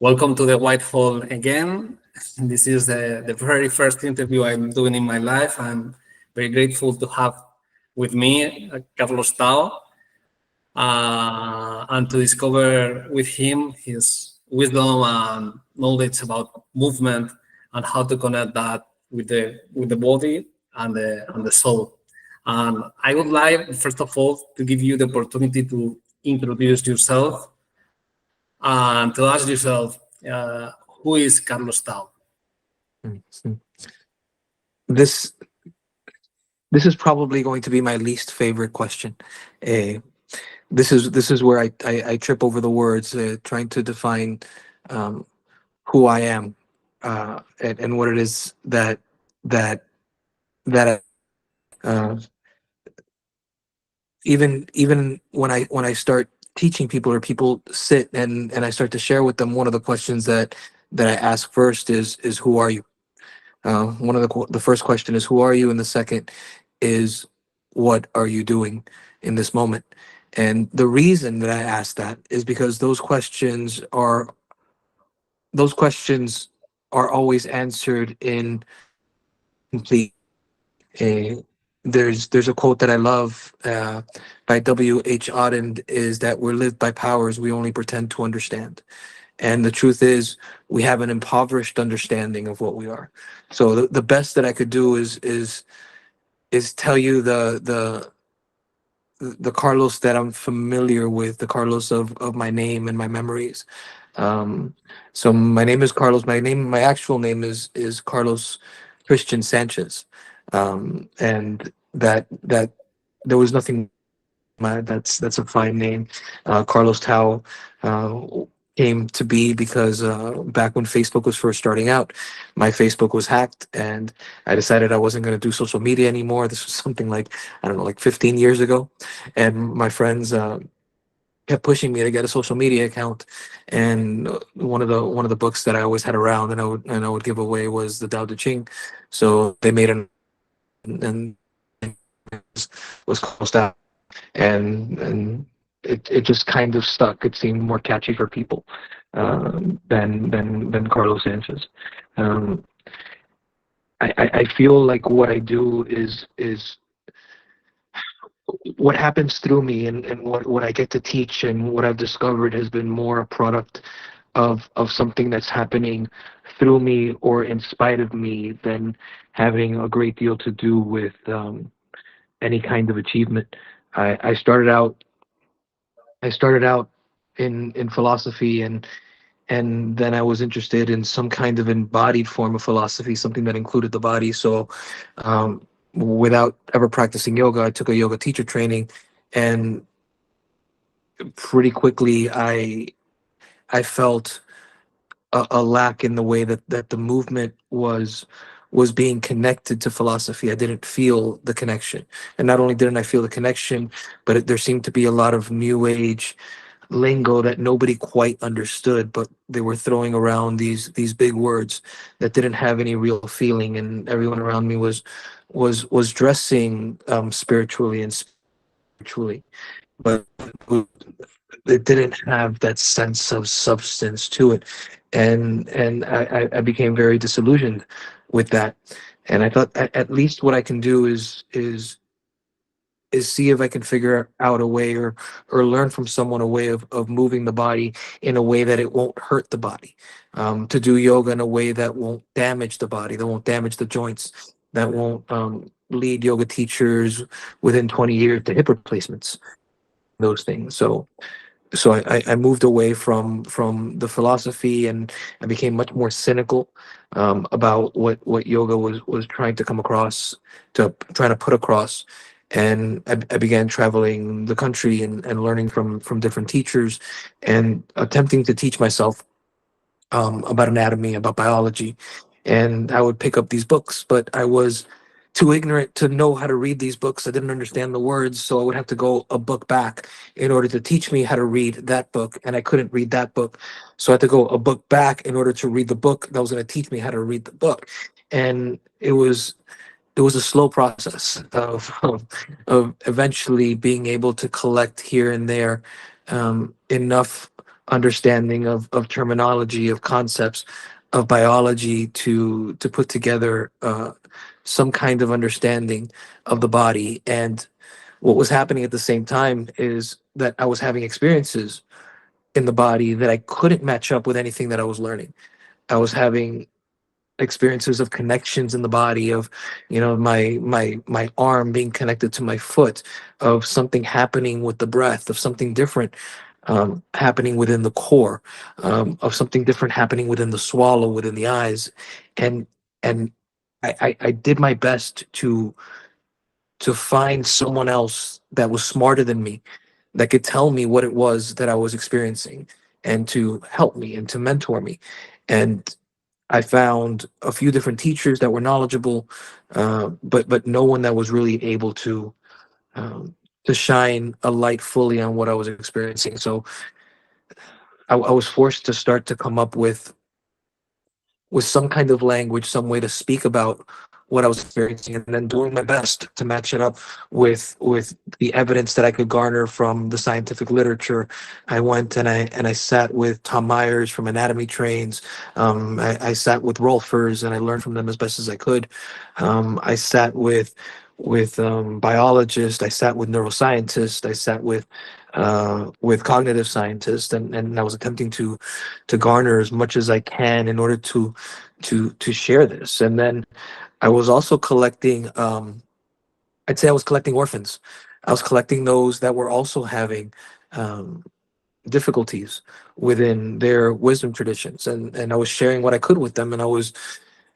Welcome to the White Hall again. This is the very first interview I'm doing in my life. I'm very grateful to have with me Carlos Tao and to discover with him his wisdom and knowledge about movement and how to connect that with the body and the soul. And I would like, first of all, to give you the opportunity to introduce yourself and to ask yourself, who is Carlos Tao? This this is probably going to be my least favorite question. This is where I trip over the words, trying to define who I am, and what it is that uh, even when I start teaching people, or people sit and I start to share with them, one of the questions that I ask first is who are you? One of the first question is who are you, and the second is what are you doing in this moment? And the reason that I ask that is because those questions are always answered in complete. A There's a quote that I love, by W.H. Auden, is that we're lived by powers we only pretend to understand. And the truth is, we have an impoverished understanding of what we are. So the best that I could do is tell you the Carlos that I'm familiar with, the Carlos of my name and my memories. Um, so my name is Carlos. My actual name is Carlos Christian Sanchez, and that there was nothing. That's a fine name. Carlos Tao uh, came to be because back when Facebook was first starting out, my Facebook was hacked, and I decided I wasn't going to do social media anymore. This was something like, I don't know, like 15 years ago, and my friends kept pushing me to get a social media account. And one of the books that I always had around and I would give away was the Tao Te Ching. So they made an and was closed out, and it just kind of stuck. It seemed more catchy for people than Carlos Sanchez. Um, I feel like what I do is what happens through me, and what I get to teach and what I've discovered has been more a product of something that's happening through me or in spite of me than having a great deal to do with any kind of achievement. I started out in philosophy, and then I was interested in some kind of embodied form of philosophy, something that included the body. So, without ever practicing yoga, I took a yoga teacher training, and pretty quickly I felt a lack in the way that the movement was being connected to philosophy. I didn't feel the connection, and not only didn't I feel the connection, but there seemed to be a lot of new age lingo that nobody quite understood, but they were throwing around these big words that didn't have any real feeling, and everyone around me was dressing spiritually and spiritually, but it didn't have that sense of substance to it, and I became very disillusioned with that. And I thought, at least what I can do is see if I can figure out a way, or learn from someone a way of moving the body in a way that it won't hurt the body. To do yoga in a way that won't damage the body, that won't damage the joints, that won't lead yoga teachers within 20 years to hip replacements, those things. So I moved away from the philosophy, and I became much more cynical about what yoga was trying to come across, to trying to put across. And I began traveling the country, and learning from different teachers, and attempting to teach myself about anatomy, about biology. And I would pick up these books, but I was too ignorant to know how to read these books. I didn't understand the words, so I would have to go a book back in order to teach me how to read that book, and I couldn't read that book. So I had to go a book back in order to read the book that was going to teach me how to read the book. And it was a slow process of eventually being able to collect here and there enough understanding of terminology, of concepts, of biology to put together some kind of understanding of the body. And what was happening at the same time is that I was having experiences in the body that I couldn't match up with anything that I was learning. I was having experiences of connections in the body, of my arm being connected to my foot, of something happening with the breath, of something different happening within the core, of something different happening within the swallow, within the eyes. And and I did my best to find someone else that was smarter than me, that could tell me what it was that I was experiencing, and to help me and to mentor me. And I found a few different teachers that were knowledgeable, but no one that was really able um, to shine a light fully on what I was experiencing. So I was forced to start to come up with some kind of language, some way to speak about what I was experiencing, and then doing my best to match it up with the evidence that I could garner from the scientific literature. I went and I sat with Tom Myers from Anatomy Trains. I sat with Rolfers and I learned from them as best as I could. I sat with biologists. I sat with neuroscientists. I sat with cognitive scientists, and I was attempting to garner as much as I can in order to share this. And then I was also collecting, I'd say I was collecting orphans. I was collecting those that were also having um, difficulties within their wisdom traditions, and I was sharing what I could with them, and I was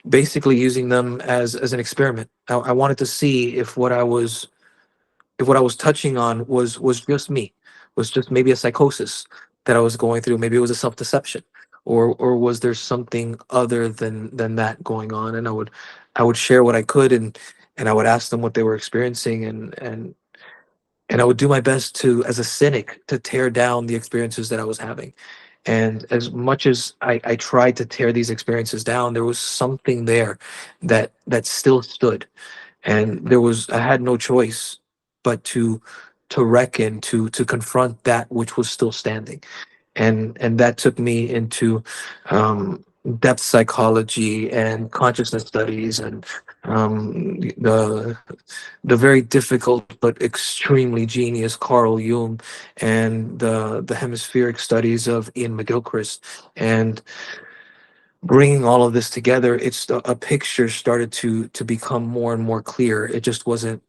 basically using them as an experiment. I wanted to see if what I was touching on was just me, was just maybe a psychosis that I was going through, maybe it was a self-deception, or was there something other than that going on. And I would share what I could, and I would ask them what they were experiencing, and I would do my best to, as a cynic, to tear down the experiences that I was having. And as much as I tried to tear these experiences down, there was something there that still stood, and I had no choice but to reckon, to confront that which was still standing. And that took me into depth psychology and consciousness studies, and the very difficult but extremely genius Carl Jung, and the hemispheric studies of Ian McGilchrist. And bringing all of this together, a picture started to become more and more clear. It just wasn't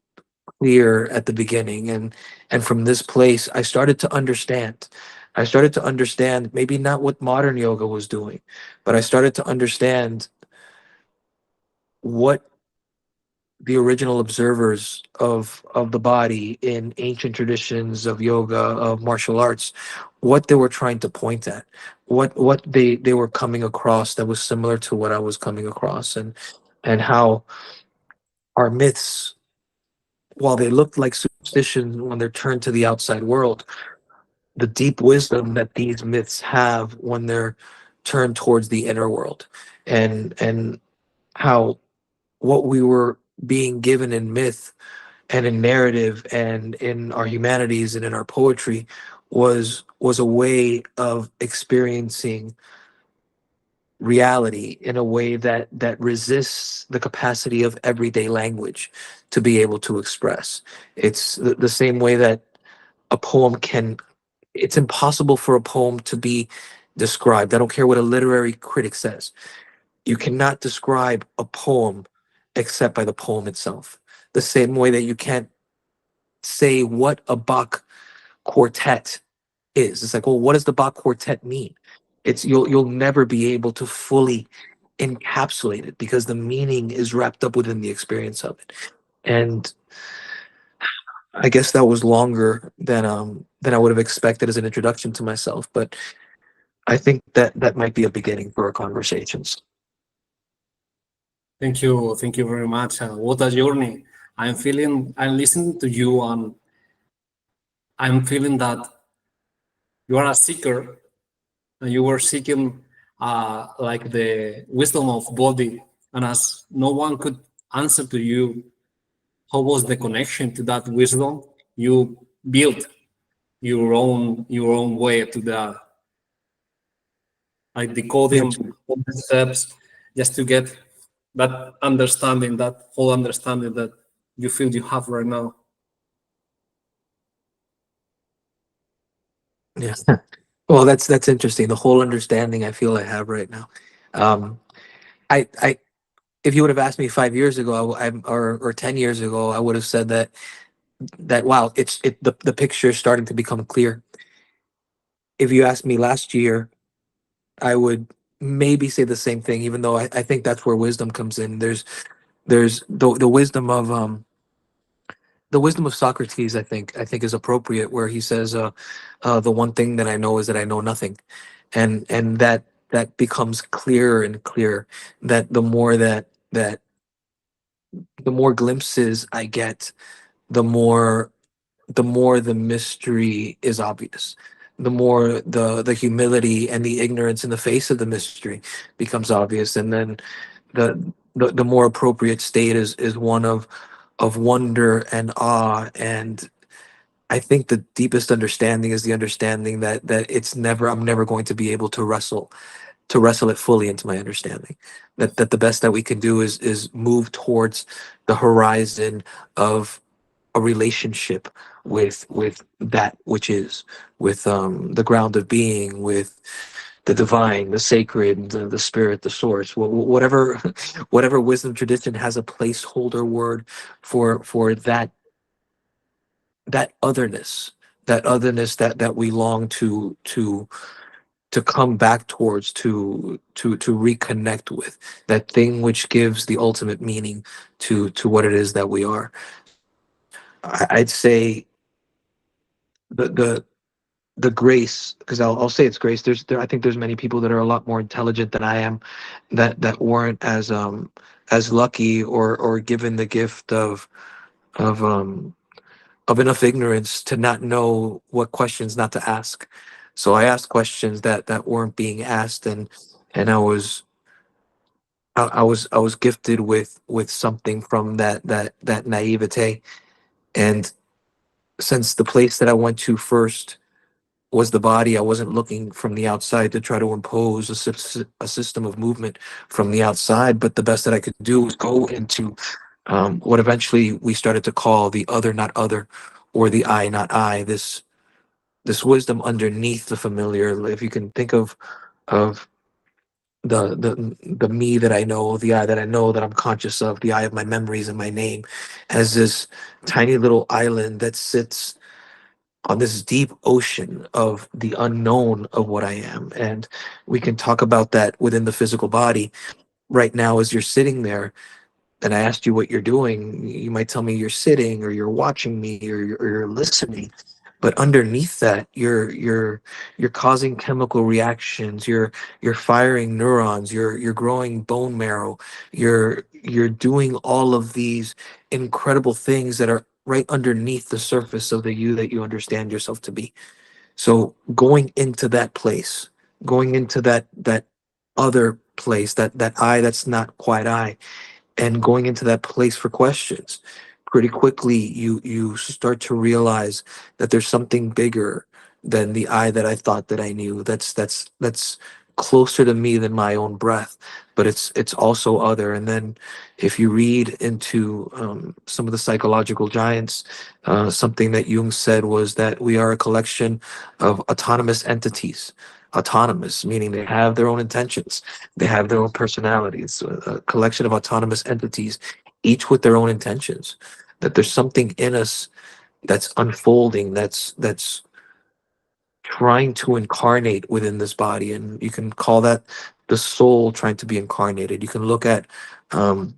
clear at the beginning, and from this place I started to understand. I started to understand maybe not what modern yoga was doing, but I started to understand what the original observers of the body in ancient traditions of yoga, of martial arts, what they were trying to point at, what they were coming across that was similar to what I was coming across. And how our myths, while they looked like superstition when they're turned to the outside world, the deep wisdom that these myths have when they're turned towards the inner world. And how what we were being given in myth and in narrative and in our humanities and in our poetry was a way of experiencing reality in a way that resists the capacity of everyday language to be able to express. It's the same way that a poem can it's impossible for a poem to be described. I don't care what a literary critic says. You cannot describe a poem except by the poem itself. The same way that you can't say what a Bach quartet is. It's like, well, what does the Bach quartet mean? You'll never be able to fully encapsulate it because the meaning is wrapped up within the experience of it. And I guess that was longer than I would have expected as an introduction to myself, but I think that might be a beginning for our conversations. Thank you very much. What a journey! I'm listening to you, and I'm feeling that you are a seeker, and you were seeking like the wisdom of body, and as no one could answer to you, how was the connection to that wisdom? You built your own way to that. like Yeah. decoding all the steps just to get that understanding, that whole understanding that you feel you have right now. Yeah. Well, that's interesting. The whole understanding I feel I have right now. Um, I if you would have asked me 5 years ago, or 10 years ago, I would have said that wow, the picture is starting to become clear. If you asked me last year, I would maybe say the same thing, even though I think that's where wisdom comes in. There's the wisdom of Socrates. I think is appropriate, where he says, the one thing that I know is that I know nothing, and that becomes clearer and clearer. That the more glimpses I get, the more the mystery is obvious. The more the humility and the ignorance in the face of the mystery becomes obvious, and then the more appropriate state is one of wonder and awe. And I think the deepest understanding is the understanding that I'm never going to be able to wrestle it fully into my understanding. That the best that we can do is move towards the horizon of a relationship with that which is, with the ground of being, with the divine, the sacred, the spirit, the source, whatever whatever wisdom tradition has a placeholder word for that otherness, that we long to come back towards, to reconnect with, that thing which gives the ultimate meaning to what it is that we are. I'd say the the grace, because I'll say it's grace. I think there's many people that are a lot more intelligent than I am, that weren't as lucky or given the gift of um of enough ignorance to not know what questions not to ask. So I asked questions that weren't being asked, and I was gifted with something from that naivete. And since the place that I went to first was the body, I wasn't looking from the outside to try to impose a system of movement from the outside. But the best that I could do was go into what eventually we started to call the other, not other, or the I, not I. This wisdom underneath the familiar. If you can think of the me that I know, the I that I know, that I'm conscious of, the I of my memories and my name, as this tiny little island that sits on this deep ocean of the unknown of what I am. And we can talk about that within the physical body. Right now, as you're sitting there, and I asked you what you're doing, you might tell me you're sitting, or you're watching me, or you're listening. But underneath that, you're causing chemical reactions. You're firing neurons. You're growing bone marrow. You're doing all of these incredible things that are right underneath the surface of the you that you understand yourself to be. So going into that place, going into that other place, that I that's not quite I, and going into that place for questions, pretty quickly you start to realize that there's something bigger than the I that I thought that I knew, that's closer to me than my own breath, but it's also other. And then if you read into some of the psychological giants, something that Jung said was that we are a collection of autonomous entities. Autonomous meaning they have their own intentions, they have their own personalities, a collection of autonomous entities, each with their own intentions. That there's something in us that's unfolding, that's trying to incarnate within this body, and you can call that the soul trying to be incarnated. You can look at um,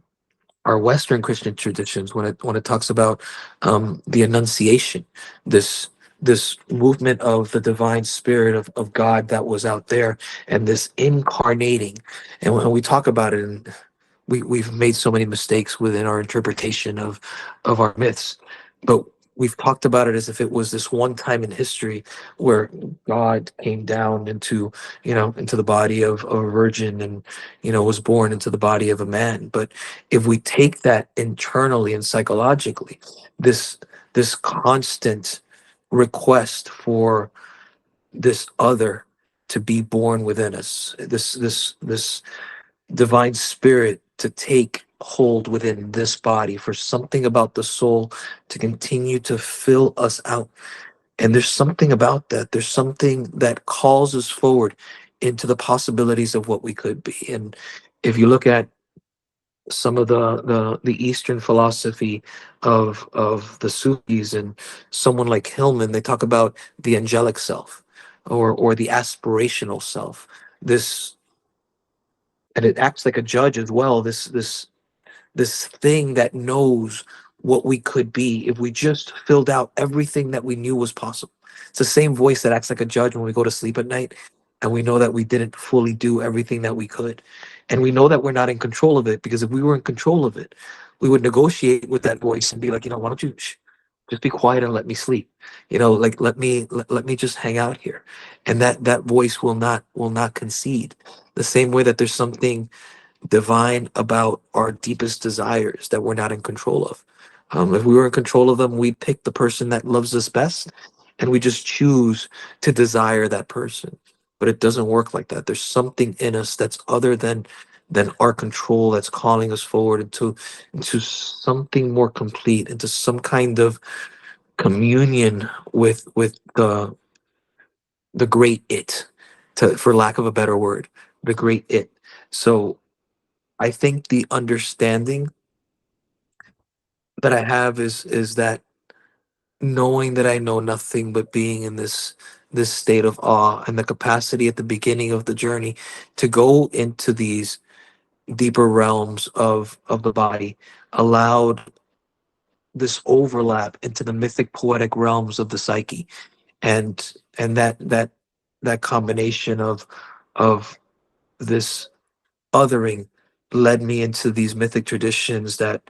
our Western Christian traditions when it talks about the Annunciation, this this movement of the divine spirit of God that was out there, and this incarnating. And when we talk about it, and we've made so many mistakes within our interpretation of our myths, but we've talked about it as if it was this one time in history where God came down into the body of a virgin, and was born into the body of a man. But if we take that internally and psychologically, this constant request for this other, to be born within us, this divine spirit to take hold within this body, for something about the soul to continue to fill us out. And there's something about that. There's something that calls us forward into the possibilities of what we could be. And if you look at some of the Eastern philosophy of the Sufis and someone like Hillman, they talk about the angelic self, or the aspirational self. This, and it acts like a judge as well. This thing that knows what we could be if we just filled out everything that we knew was possible. It's the same voice that acts like a judge when we go to sleep at night and we know that we didn't fully do everything that we could. And we know that we're not in control of it, because if we were in control of it, we would negotiate with that voice and be like, why don't you just be quiet and let me sleep? Like, let me just hang out here. And that voice will not concede. The same way that there's something divine about our deepest desires that we're not in control of. If we were in control of them, we'd pick the person that loves us best, and we just choose to desire that person. But it doesn't work like that. There's something in us that's other than our control, that's calling us forward into something more complete, into some kind of communion with the great it, for lack of a better word, the great it. So I think the understanding that I have is that, knowing that I know nothing, but being in this state of awe, and the capacity at the beginning of the journey to go into these deeper realms of the body, allowed this overlap into the mythic poetic realms of the psyche. And that combination of this othering led me into these mythic traditions that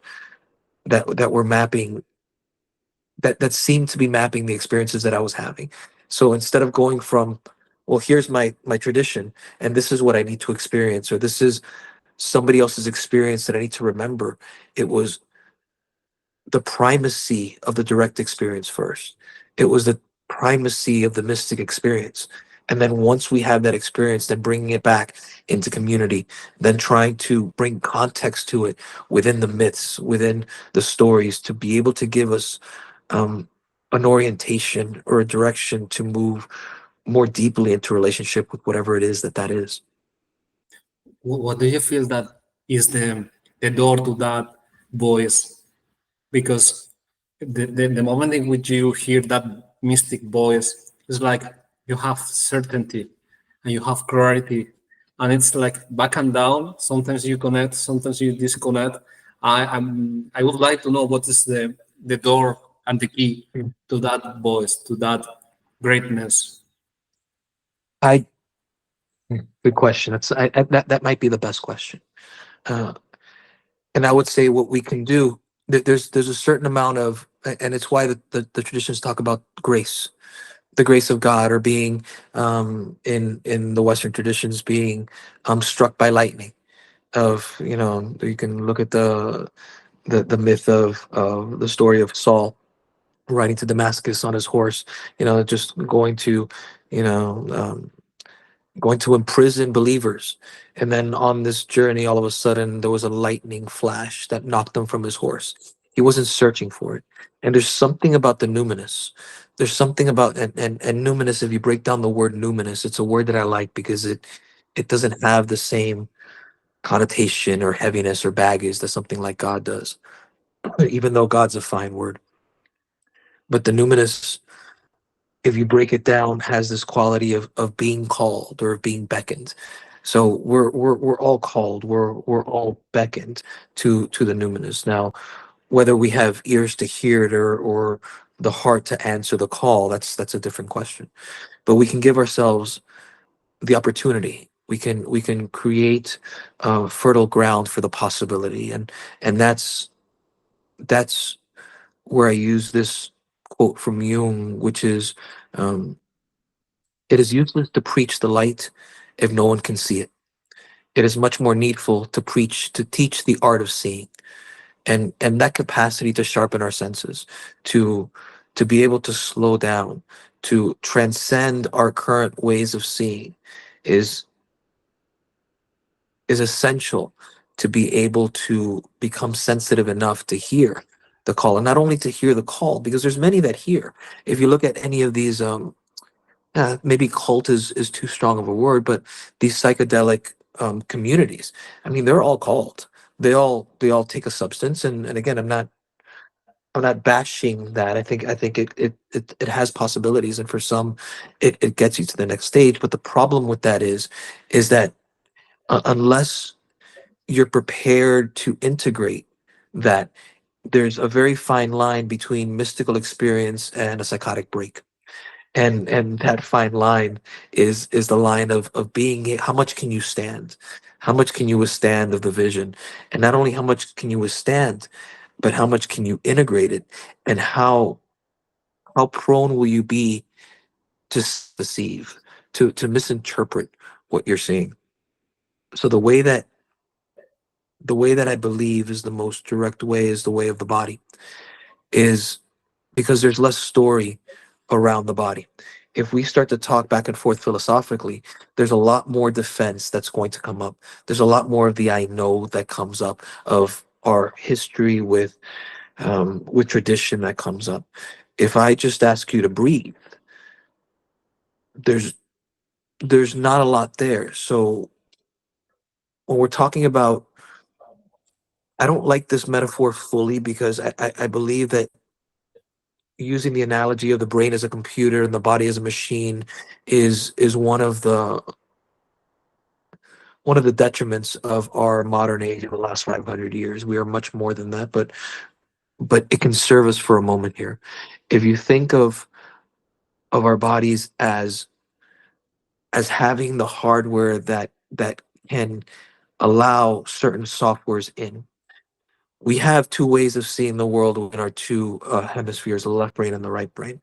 were mapping, that seemed to be mapping the experiences that I was having. So instead of going from, well, here's my tradition, and this is what I need to experience, or this is somebody else's experience that I need to remember, it was the primacy of the direct experience first. It was the primacy of the mystic experience. And then once we have that experience, then bringing it back into community, then trying to bring context to it within the myths, within the stories, to be able to give us an orientation or a direction to move more deeply into relationship with whatever it is that is. What do you feel that is the door to that voice? Because the moment in which you hear that mystic voice, it's like you have certainty and you have clarity, and it's like back and down. Sometimes you connect, sometimes you disconnect. I would like to know what is the door and the key to that voice, to that greatness. I Good question. That might be the best question. And I would say what we can do, there's a certain amount of, and it's why the traditions talk about grace, the grace of God, or being in the Western traditions, being struck by lightning. You can look at the myth of the story of Saul riding to Damascus on his horse, just you know um, going to imprison believers. And then on this journey, all of a sudden, there was a lightning flash that knocked him from his horse. He wasn't searching for it. And there's something about the numinous. There's something about, and numinous, if you break down the word numinous, it's a word that I like because it doesn't have the same connotation or heaviness or baggage that something like God does, even though God's a fine word. But the numinous, if you break it down, has this quality of being called or of being beckoned. So we're all called, we're all beckoned to the numinous. Now, whether we have ears to hear it or the heart to answer the call, that's a different question. But we can give ourselves the opportunity. We can create fertile ground for the possibility, and that's where I use this quote from Jung, which is, um, "It is useless to preach the light if no one can see it. It is much more needful to teach the art of seeing." And that capacity to sharpen our senses, to be able to slow down, to transcend our current ways of seeing is essential to be able to become sensitive enough to hear the call, and not only to hear the call, because there's many that hear. If you look at any of these maybe cult is too strong of a word, but these psychedelic communities, I mean, they're all called. They all take a substance, and again, I'm not bashing that. I think it has possibilities, and for some, it gets you to the next stage. But the problem with that is that unless you're prepared to integrate that, there's a very fine line between mystical experience and a psychotic break. And that fine line is the line of being, how much can you stand? How much can you withstand of the vision? And not only how much can you withstand, but how much can you integrate it? And how prone will you be to deceive, to misinterpret what you're seeing? So the way that I believe is the most direct way is the way of the body, is because there's less story around the body. If we start to talk back and forth philosophically, there's a lot more defense that's going to come up. There's a lot more of the I know that comes up, of our history with tradition that comes up. If I just ask you to breathe, there's there's not a lot there. So when we're talking about, I don't like this metaphor fully, because I believe that using the analogy of the brain as a computer and the body as a machine is one of the detriments of our modern age of the last 500 years. We are much more than that, but it can serve us for a moment here. If you think of our bodies as having the hardware that can allow certain softwares in, we have two ways of seeing the world in our two hemispheres, the left brain and the right brain.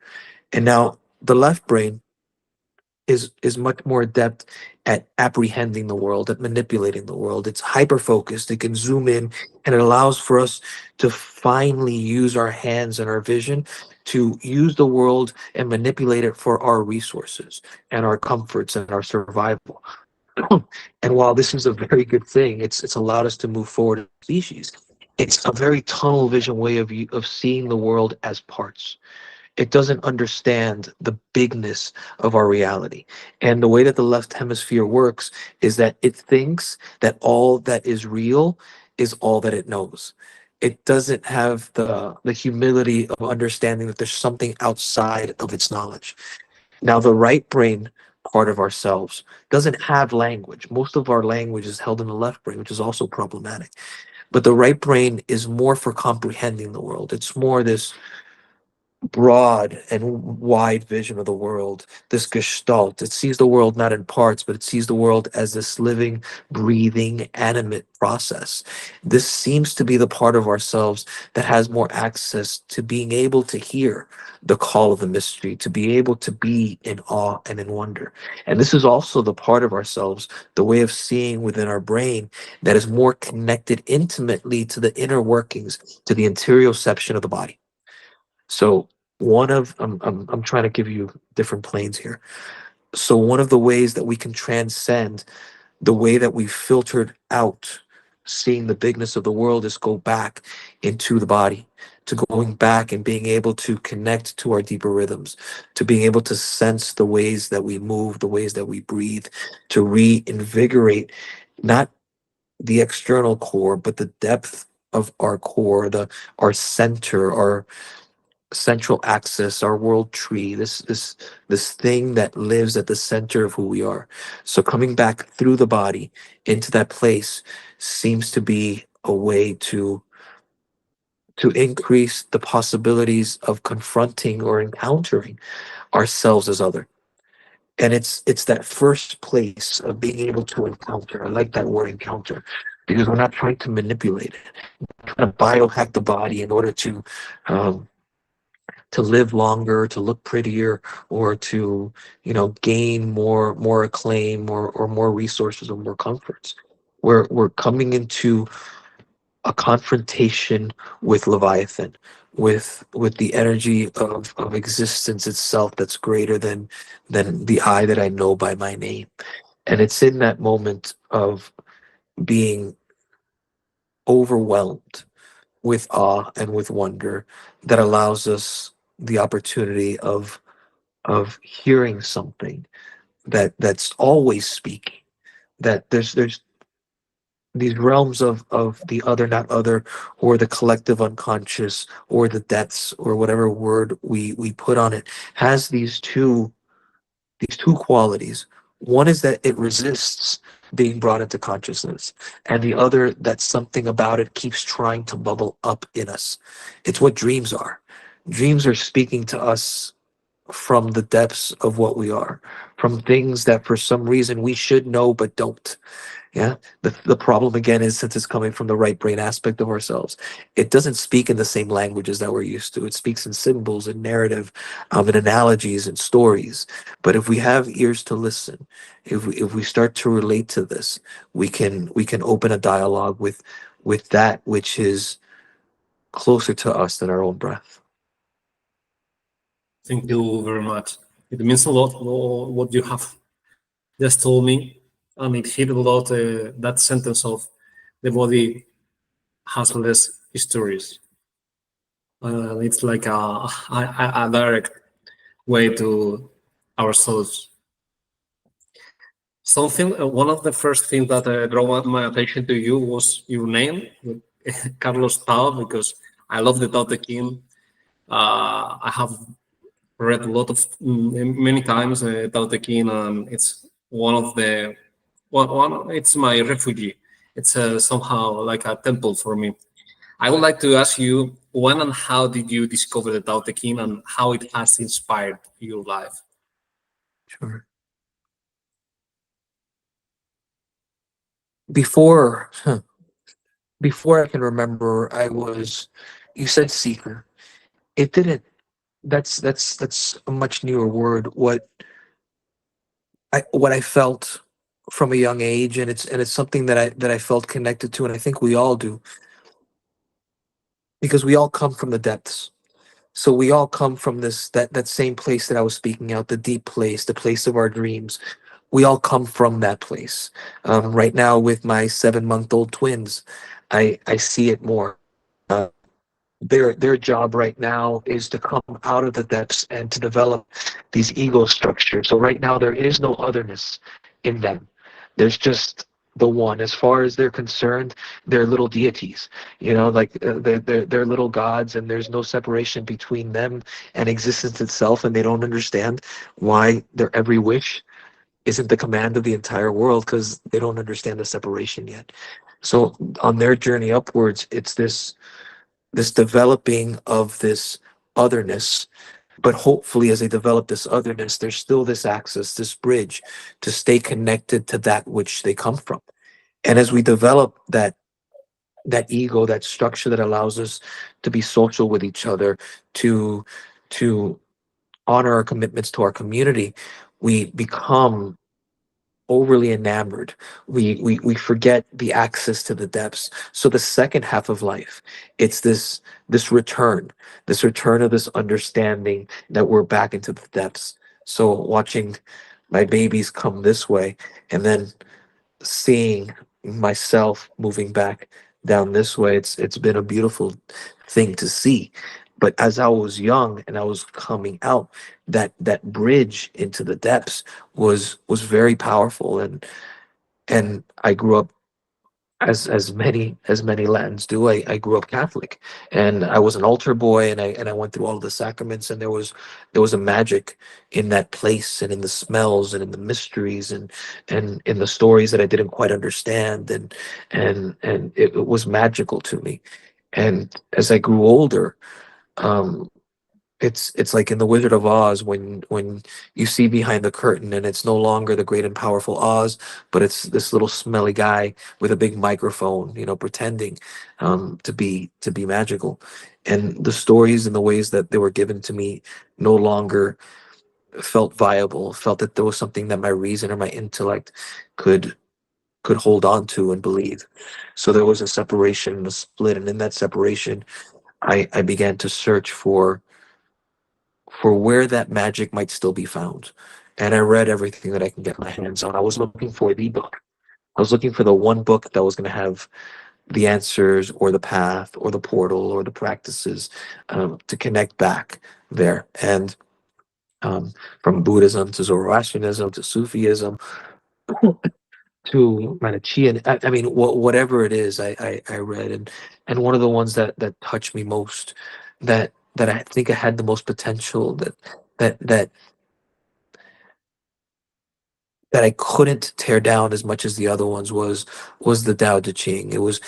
And now the left brain is much more adept at apprehending the world, at manipulating the world. It's hyper focused. It can zoom in, and it allows for us to finally use our hands and our vision to use the world and manipulate it for our resources and our comforts and our survival. And while this is a very good thing, it's allowed us to move forward as a species. It's a very tunnel vision way of seeing the world as parts. It doesn't understand the bigness of our reality. And the way that the left hemisphere works is that it thinks that all that is real is all that it knows. It doesn't have the humility of understanding that there's something outside of its knowledge. Now, the right brain part of ourselves doesn't have language. Most of our language is held in the left brain, which is also problematic. But the right brain is more for comprehending the world. It's more this broad and wide vision of the world, this gestalt. It sees the world not in parts, but it sees the world as this living, breathing, animate process. This seems to be the part of ourselves that has more access to being able to hear the call of the mystery, to be able to be in awe and in wonder. And this is also the part of ourselves, the way of seeing within our brain, that is more connected intimately to the inner workings, to the interoception of the body. So I'm trying to give you different planes here. So one of the ways that we can transcend the way that we filtered out seeing the bigness of the world is go back into the body, to going back and being able to connect to our deeper rhythms, to being able to sense the ways that we move, the ways that we breathe, to reinvigorate not the external core, but the depth of our core, our center, our central axis, our world tree, this thing that lives at the center of who we are. So coming back through the body into that place seems to be a way to increase the possibilities of confronting or encountering ourselves as other. And it's that first place of being able to encounter. I like that word, encounter, because we're not trying to manipulate it, trying to biohack the body in order um, to live longer, to look prettier, or to, gain more acclaim, or more resources or more comforts. We're coming into a confrontation with Leviathan, with the energy of existence itself that's greater than the I that I know by my name. And it's in that moment of being overwhelmed with awe and with wonder that allows us the opportunity of hearing something that's always speaking. That there's these realms of the other, not other, or the collective unconscious, or the depths, or whatever word we put on it, has these two qualities. One is that it resists being brought into consciousness, and the other, that something about it keeps trying to bubble up in us. It's what dreams are. Dreams are speaking to us from the depths of what we are, from things that for some reason we should know but don't. Yeah. The problem again is, since it's coming from the right brain aspect of ourselves, it doesn't speak in the same languages that we're used to. It speaks in symbols and narrative, and analogies and stories. But if we have ears to listen, if we start to relate to this, we can open a dialogue with that which is closer to us than our own breath. Thank you very much. It means a lot what you have just told me, and it hit a lot that sentence of the body has less stories. It's like a direct way to ourselves. Something, one of the first things that drew my attention to you was your name, Carlos Tao, because I love the Tao Te Ching. I have read a lot of many times Tao Te Ching, and it's one of the it's my refugee. It's somehow like a temple for me. I would like to ask you, when and how did you discover the Tao Te Ching, and how it has inspired your life? Sure. Before before I can remember, I was, you said seeker. It didn't, that's a much newer word. What I felt from a young age, and it's something that I felt connected to, and I think we all do, because we all come from the depths. So we all come from that same place that I was speaking out, the deep place, the place of our dreams. We all come from that place. Right now, with my 7-month-old twins, I see it more. Uh, their job right now is to come out of the depths and to develop these ego structures. So right now, there is no otherness in them. There's just the one. As far as they're concerned, they're little deities. Like they're little gods, and there's no separation between them and existence itself. And they don't understand why their every wish isn't the command of the entire world, because they don't understand the separation yet. So on their journey upwards, it's this developing of this otherness. But hopefully, as they develop this otherness, there's still this access, this bridge to stay connected to that which they come from. And as we develop that ego, that structure that allows us to be social with each other, to to honor our commitments to our community, we become overly enamored. We forget the access to the depths. So the second half of life, it's this return, this return of this understanding that we're back into the depths. So watching my babies come this way, and then seeing myself moving back down this way, it's been a beautiful thing to see. But as I was young and I was coming out, that bridge into the depths was very powerful. And I grew up, as many Latins do. I grew up Catholic, and I was an altar boy, and I went through all of the sacraments, and there was a magic in that place, and in the smells, and in the mysteries, and in the stories that I didn't quite understand, and it was magical to me. And as I grew older, um, it's like in the Wizard of Oz, when you see behind the curtain, and it's no longer the great and powerful Oz, but it's this little smelly guy with a big microphone, pretending to be magical. And the stories and the ways that they were given to me no longer felt viable, felt that there was something that my reason or my intellect could could hold on to and believe. So there was a separation and a split, and in that separation, I began to search for where that magic might still be found. And I read everything that I can get my hands on. I was looking for the book. I was looking for the one book that was going to have the answers or the path or the portal or the practices to connect back there. And from Buddhism to Zoroastrianism to Sufism to Manichaean, I mean, whatever it is, I read, and one of the ones that touched me most, that I think I had the most potential, that that that I couldn't tear down as much as the other ones was the Tao Te Ching. It was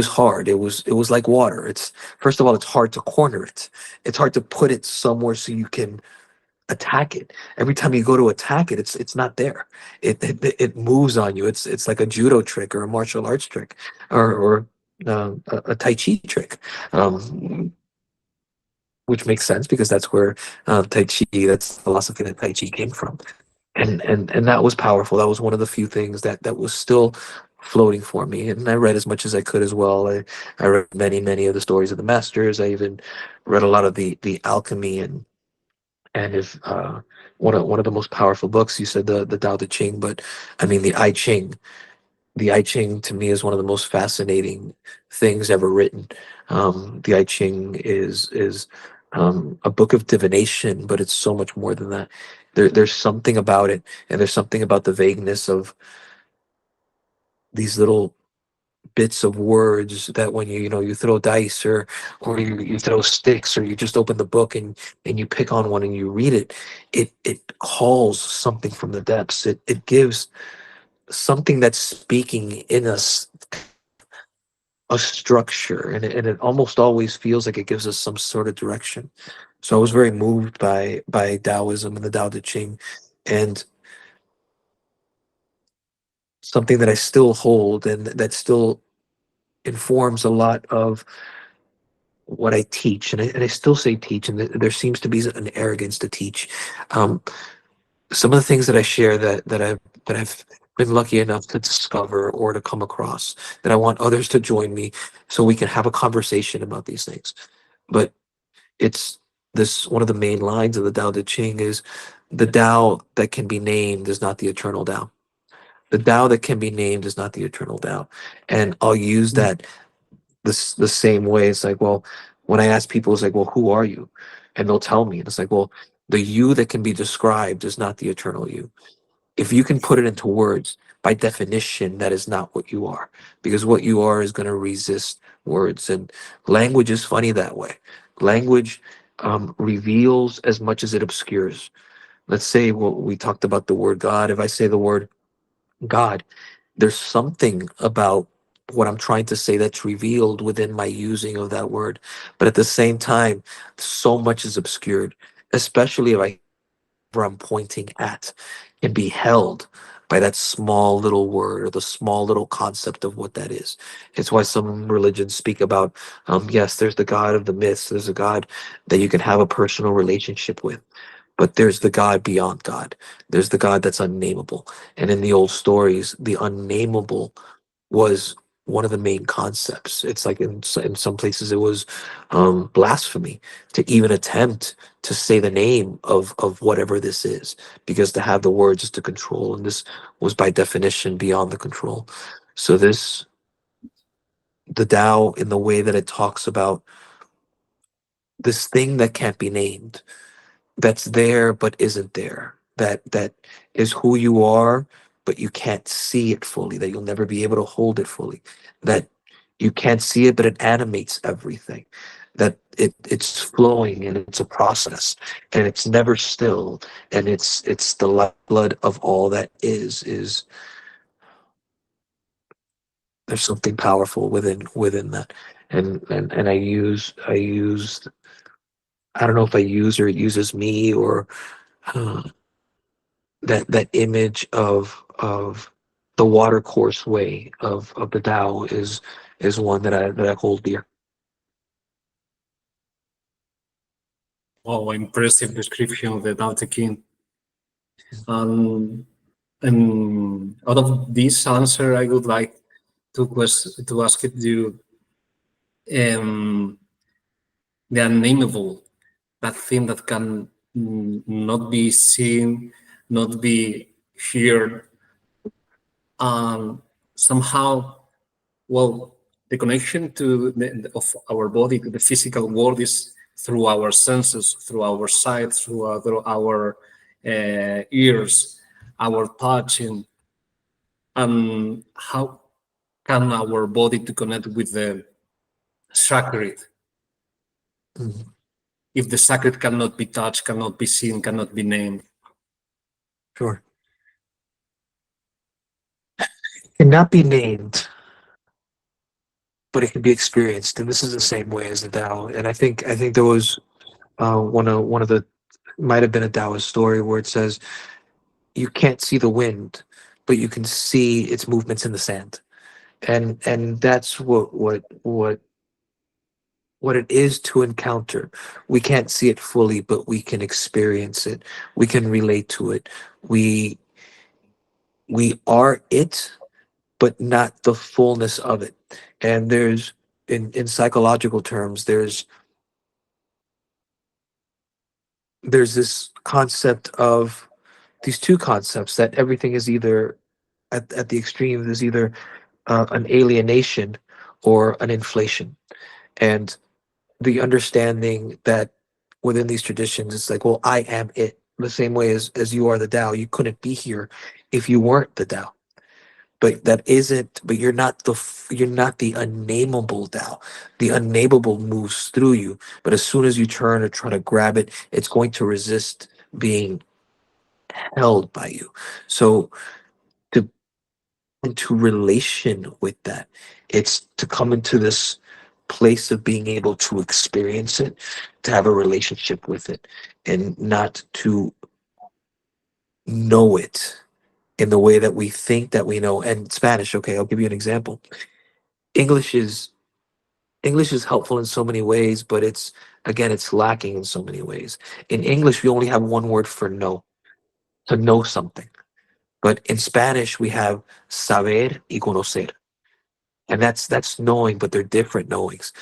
hard. It was like water. It's first of all, it's hard to corner it. It's hard to put it somewhere so you can attack it. Every time you go to attack it, it's not there. It moves on you. It's like a judo trick or a martial arts trick or a Tai Chi trick. Which makes sense because that's where Tai Chi, that's the philosophy that Tai Chi came from. And that was powerful. That was one of the few things that was still floating for me. And I read as much as I could as well. I read many of the stories of the masters. I even read a lot of the alchemy and if one of the most powerful books. You said the Tao Te Ching, but I mean the I Ching. The I Ching to me is one of the most fascinating things ever written. The I Ching is a book of divination, but it's so much more than that. There's something about it, and there's something about the vagueness of these little bits of words that when you throw dice or you throw sticks or you just open the book and you pick on one and you read it, it calls something from the depths. It gives something that's speaking in us a structure, and it almost always feels like it gives us some sort of direction. So I was very moved by Taoism and the Tao Te Ching, and something that I still hold and that still informs a lot of what I teach. And I still say teach, and there seems to be an arrogance to teach. Um, some of the things that I share that I've been lucky enough to discover or to come across, that I want others to join me so we can have a conversation about these things. But it's this one of the main lines of the Tao Te Ching is the Tao that can be named is not the eternal Tao. The Tao that can be named is not the eternal Tao. And I'll use that the same way. It's like, well, when I ask people, it's like, well, who are you? And they'll tell me. And it's like, well, the you that can be described is not the eternal you. If you can put it into words, by definition, that is not what you are. Because what you are is going to resist words. And language is funny that way. Language reveals as much as it obscures. Let's say, well, we talked about the word God. If I say the word God, there's something about what I'm trying to say that's revealed within my using of that word. But at the same time, so much is obscured, especially if where I'm pointing at can be held by that small little word or the small little concept of what that is. It's why some religions speak about, yes, there's the God of the myths, there's a God that you can have a personal relationship with. But there's the God beyond God. There's the God that's unnameable. And in the old stories, the unnameable was one of the main concepts. It's like in some places it was blasphemy to even attempt to say the name of whatever this is, because to have the words is to control, and this was by definition beyond the control. So the Tao, in the way that it talks about this thing that can't be named, that's there but isn't there, that is who you are, but you can't see it fully, that you'll never be able to hold it fully, that you can't see it but it animates everything, that it's flowing and it's a process and it's never still, and it's the lifeblood of all that is. There's something powerful within that, and I use I don't know if I use or it uses me, or uh, that image of the water course way of the Tao is one that I hold dear. Wow, impressive description of the Tao Te Ching. And And out of this answer, I would like to ask you the unnameable, that thing that can not be seen, not be heard, and somehow, well, the connection of our body to the physical world is through our senses, through our sight, through our ears, our touch, and how can our body to connect with the sacred Mhm. if the sacred cannot be touched, cannot be seen, cannot be named? Sure. Cannot be named, but it can be experienced, and this is the same way as the Tao. And I think there was one of the might have been a Taoist story where it says you can't see the wind, but you can see its movements in the sand. And that's what it is to encounter. We can't see it fully, but we can experience it. We can relate to it. We we are it, but not the fullness of it. And there's in psychological terms, there's this concept of these two concepts that everything is either at the extreme, there's either an alienation or an inflation. And the understanding that within these traditions, it's like, well, I am it. The same way as you are the Tao. You couldn't be here if you weren't the Tao. But that isn't. But you're not the unnameable Tao. The unnameable moves through you. But as soon as you turn or try to grab it, it's going to resist being held by you. So to into relation with that, it's to come into this place of being able to experience it, to have a relationship with it, and not to know it in the way that we think that we know. And Spanish, okay, I'll give you an example. English is English is helpful in so many ways, but it's lacking in so many ways. In English, we only have one word for know, to know something. But in Spanish, we have saber y conocer. And that's knowing, but they're different knowings.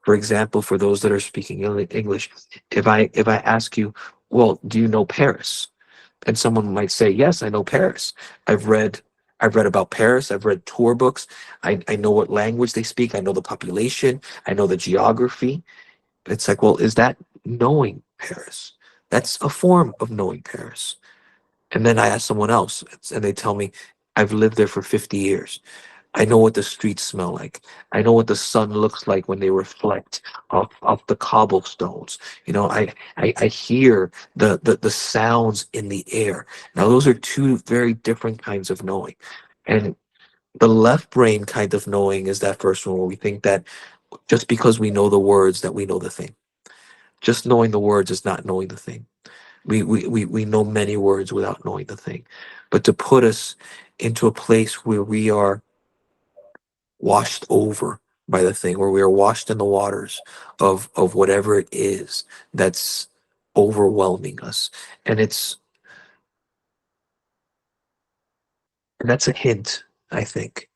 For example, for those that are speaking English, if I ask you, well, do you know Paris? And someone might say, yes, I know Paris. I've read I've read about Paris. I've read tour books. I know what language they speak. I know the population. I know the geography. It's like, well, is that knowing Paris? That's a form of knowing Paris. And then I ask someone else, and they tell me, I've lived there for 50 years. I know what the streets smell like. I know what the sun looks like when they reflect off the cobblestones. I hear the sounds in the air. Now, those are two very different kinds of knowing. And the left brain kind of knowing is that first one where we think that just because we know the words that we know the thing. Just knowing the words is not knowing the thing. We know many words without knowing the thing. But to put us into a place where we are washed over by the thing, where we are washed in the waters of whatever it is that's overwhelming us. And that's a hint, I think,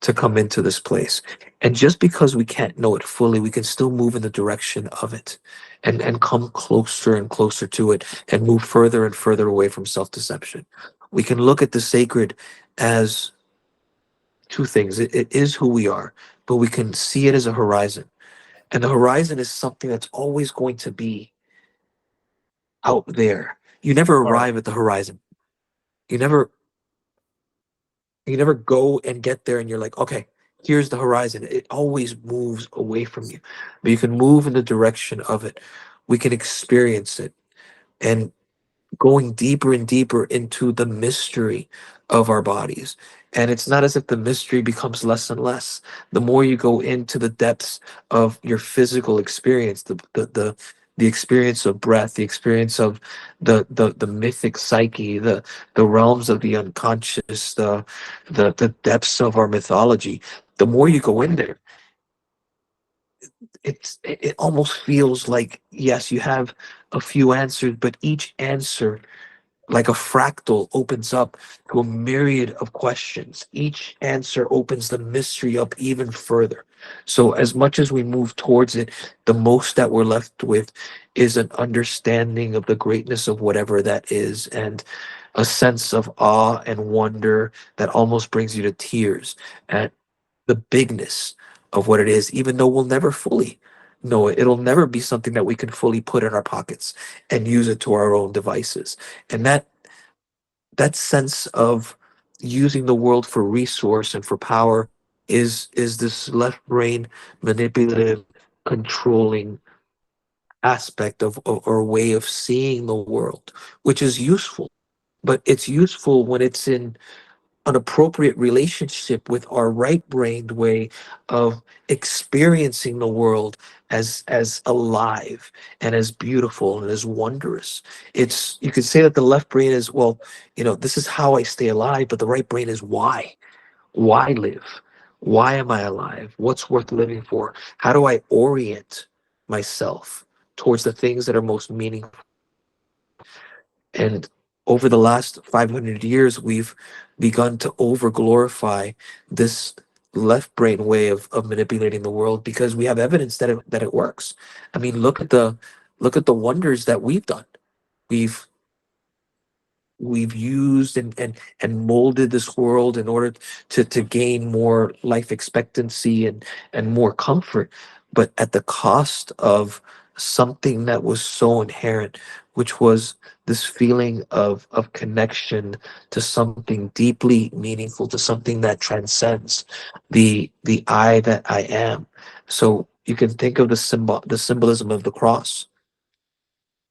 to come into this place. And just because we can't know it fully, we can still move in the direction of it and come closer and closer to it and move further and further away from self-deception. We can look at the sacred as two things. It is who we are, but we can see it as a horizon. And the horizon is something that's always going to be out there. You never All right. arrive at the horizon. You never you never go and get there and you're like, okay, here's the horizon. It always moves away from you. But you can move in the direction of it. We can experience it. And going deeper and deeper into the mystery of our bodies. And it's not as if the mystery becomes less and less. The more you go into the depths of your physical experience, the experience of breath, the experience of the mythic psyche, the realms of the unconscious, the depths of our mythology, the more you go in there, it almost feels like, yes, you have a few answers, but each answer like a fractal, opens up to a myriad of questions. Each answer opens the mystery up even further. So, as much as we move towards it, the most that we're left with is an understanding of the greatness of whatever that is, and a sense of awe and wonder that almost brings you to tears at the bigness of what it is, even though we'll never fully know it. It'll never be something that we can fully put in our pockets and use it to our own devices. And that sense of using the world for resource and for power is this left brain manipulative, controlling aspect of or way of seeing the world, which is useful. But it's useful when it's in an appropriate relationship with our right-brained way of experiencing the world as alive and as beautiful and as wondrous. It's, you could say that the left brain is, well, this is how I stay alive, but the right brain is why live, why am I alive, what's worth living for, how do I orient myself towards the things that are most meaningful. And over the last 500 years, we've begun to over glorify this left brain way of manipulating the world because we have evidence that it works. I mean, look at the wonders that we've done. We've we've used and molded this world in order to gain more life expectancy and more comfort, but at the cost of something that was so inherent, which was this feeling of connection to something deeply meaningful, to something that transcends the I that I am. So you can think of the symbolism of the cross.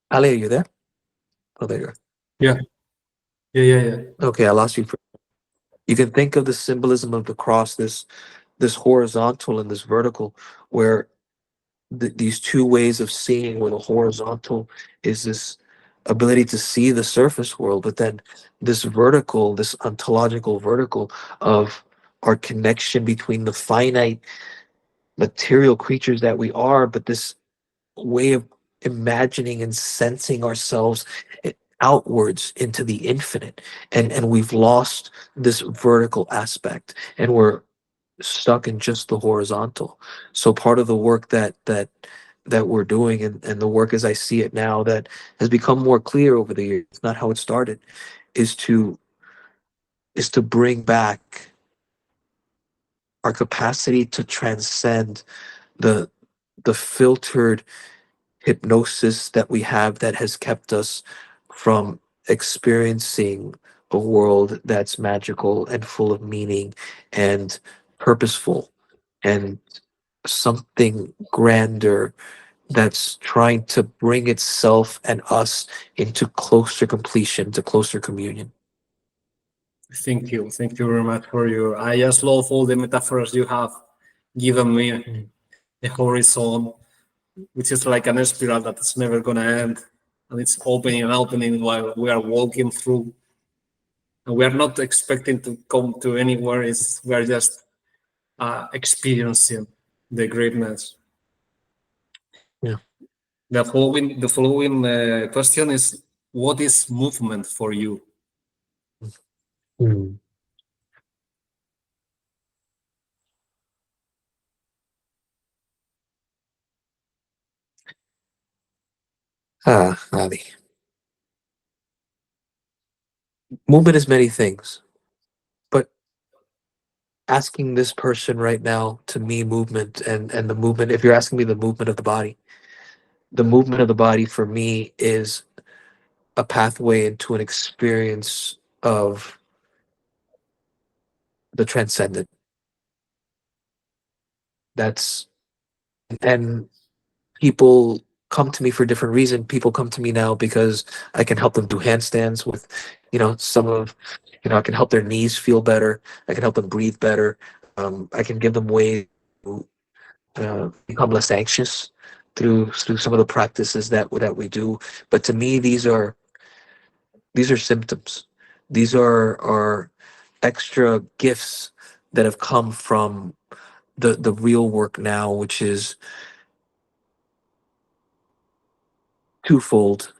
Ali, are you there? Oh, there you are. Yeah, yeah. Okay, I lost you. You can think of the symbolism of the cross, this horizontal and this vertical, where these two ways of seeing, where the horizontal is this ability to see the surface world, but then this vertical, this ontological vertical of our connection between the finite material creatures that we are, but this way of imagining and sensing ourselves outwards into the infinite. And we've lost this vertical aspect, and we're stuck in just the horizontal. So part of the work that we're doing, and the work as I see it now, that has become more clear over the years, not how it started, is to bring back our capacity to transcend the filtered hypnosis that we have that has kept us from experiencing a world that's magical and full of meaning and purposeful and something grander that's trying to bring itself and us into closer completion, to closer communion. Thank you very much for your. I just love all the metaphors you have given me. The horizon, which is like an spiral that is never gonna end, and it's opening and opening while we are walking through. And we are not expecting to come to anywhere. We are just experiencing the greatness. Yeah. The following question is: what is movement for you? Hmm. Ali. Movement is many things, but asking this person right now, to me, movement and the movement, if you're asking me the movement of the body, the movement of the body for me is a pathway into an experience of the transcendent. That's, and people come to me for different reasons. People come to me now because I can help them do handstands with, some of, I can help their knees feel better. I can help them breathe better. I can give them ways to become less anxious through some of the practices that we do. But to me, these are symptoms. These are extra gifts that have come from the real work now, which is twofold.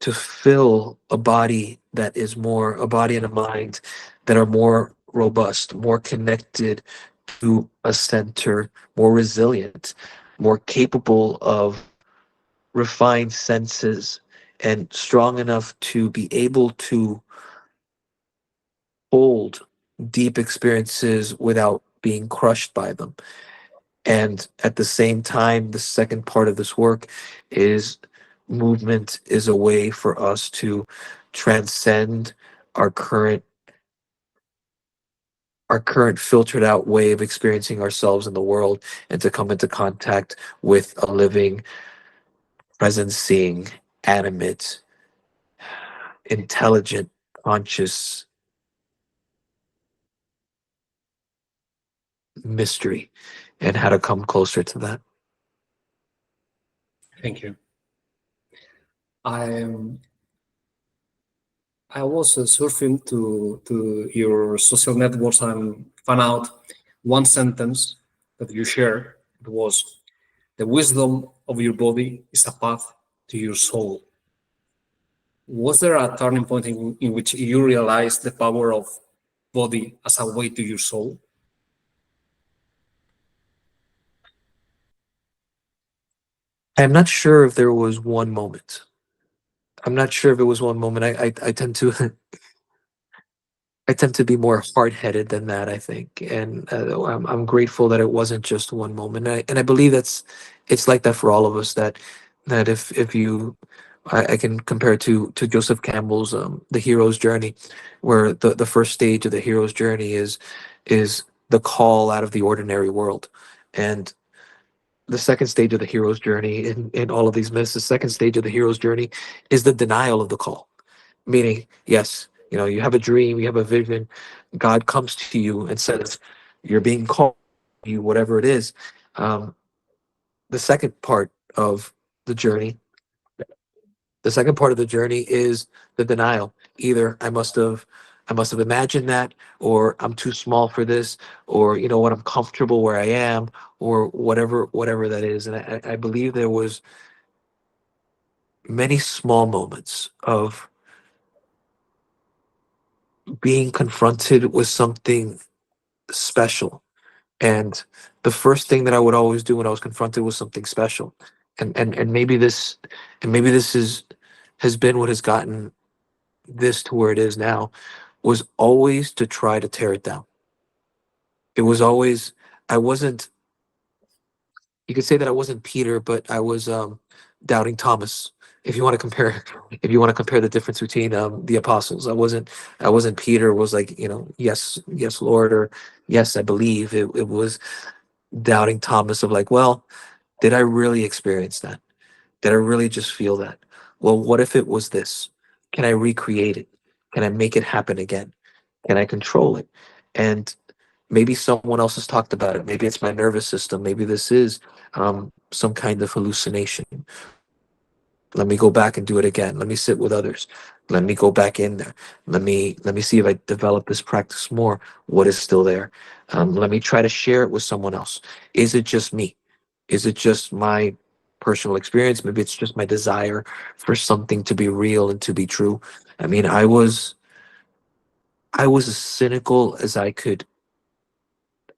to fill a body that is more, a body and a mind that are more robust, more connected to a center, more resilient, more capable of refined senses, and strong enough to be able to hold deep experiences without being crushed by them. And at the same time, the second part of this work is movement is a way for us to transcend our current filtered out way of experiencing ourselves in the world, and to come into contact with a living, present seeing, animate, intelligent, conscious mystery, and how to come closer to that. Thank you. I was surfing to your social networks and found out one sentence that you shared. It was, "The wisdom of your body is a path to your soul." Was there a turning point in which you realized the power of body as a way to your soul? I'm not sure if there was one moment. I'm not sure if it was one moment. I tend to I tend to be more hard-headed than that, I think, and I'm grateful that it wasn't just one moment. And I believe it's like that for all of us. That if you, I can compare it to Joseph Campbell's The Hero's Journey, where the first stage of the hero's journey is the call out of the ordinary world, and the second stage of the hero's journey in all of these myths, the second stage of the hero's journey is the denial of the call. Meaning, yes, you have a dream, you have a vision, God comes to you and says, you're being called, you whatever it is. Um, the second part of the journey, the second part of the journey is the denial. Either I must have imagined that, or I'm too small for this, or you know what, I'm comfortable where I am, or whatever that is. And I believe there was many small moments of being confronted with something special. And the first thing that I would always do when I was confronted with something special, and maybe this has been what has gotten this to where it is now, was always to try to tear it down. It was always, I wasn't, you could say that I wasn't Peter, but I was doubting Thomas. If you want to compare, if you want to compare the difference between the apostles, I wasn't Peter. Was like, yes, yes, Lord, or yes, I believe. It was doubting Thomas of like, well, did I really experience that? Did I really just feel that? Well, what if it was this? Can I recreate it? Can I make it happen again? Can I control it? And maybe someone else has talked about it. Maybe it's my nervous system. Maybe this is some kind of hallucination. Let me go back and do it again. Let me sit with others. Let me go back in there. Let me see if I develop this practice more. What is still there? Let me try to share it with someone else. Is it just me? Is it just my personal experience? Maybe it's just my desire for something to be real and to be true. I mean, I was as cynical as I could.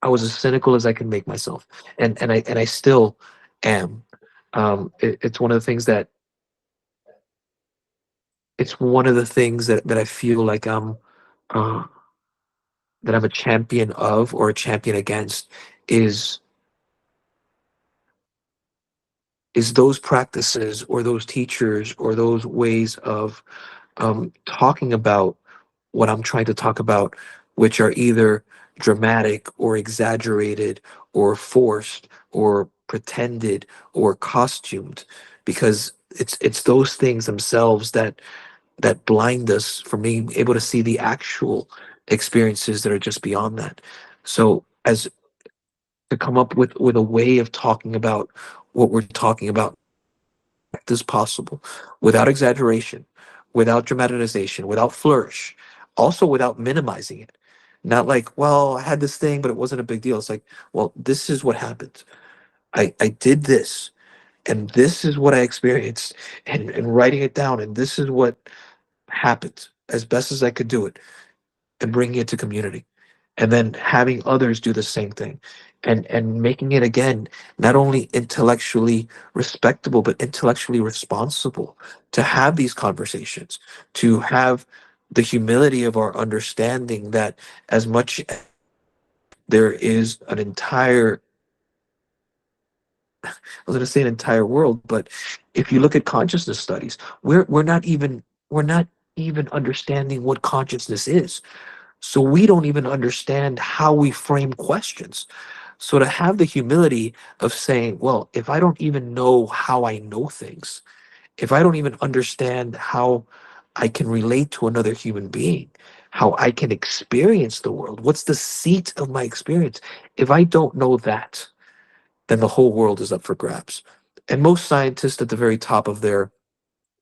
I was as cynical as I could make myself, and I still am. It's one of the things that I feel like uh, that I'm a champion of, or a champion against, is those practices or those teachers or those ways of talking about what I'm trying to talk about, which are either dramatic or exaggerated or forced or pretended or costumed, because it's those things themselves that blind us from being able to see the actual experiences that are just beyond that. So, as to come up with a way of talking about what we're talking about as possible, without exaggeration, without dramatization, without flourish, also without minimizing it. Not like, well, I had this thing, but it wasn't a big deal. It's like, well, this is what happened. I did this, and this is what I experienced, and writing it down, and this is what happened as best as I could do it, and bringing it to community, and then having others do the same thing, and making it again not only intellectually respectable but intellectually responsible, to have these conversations, to have the humility of our understanding that as much as there is an entire, I was going to say an entire world, but if you look at consciousness studies, we're not even understanding what consciousness is. So we don't even understand how we frame questions. So to have the humility of saying, well, if I don't even know how I know things, if I don't even understand how I can relate to another human being, how I can experience the world, what's the seat of my experience? If I don't know that, then the whole world is up for grabs. And most scientists at the very top of their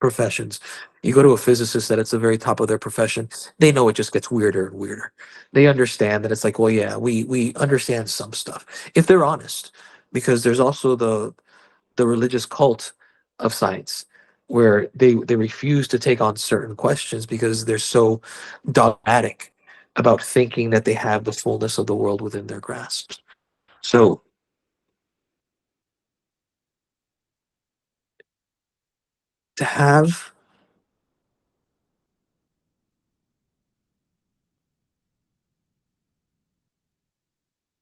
professions, you go to a physicist that it's the very top of their profession, they know it just gets weirder and weirder. They understand that it's like, well, yeah, we understand some stuff if they're honest, because there's also the religious cult of science where they refuse to take on certain questions because they're so dogmatic about thinking that they have the fullness of the world within their grasp. So to have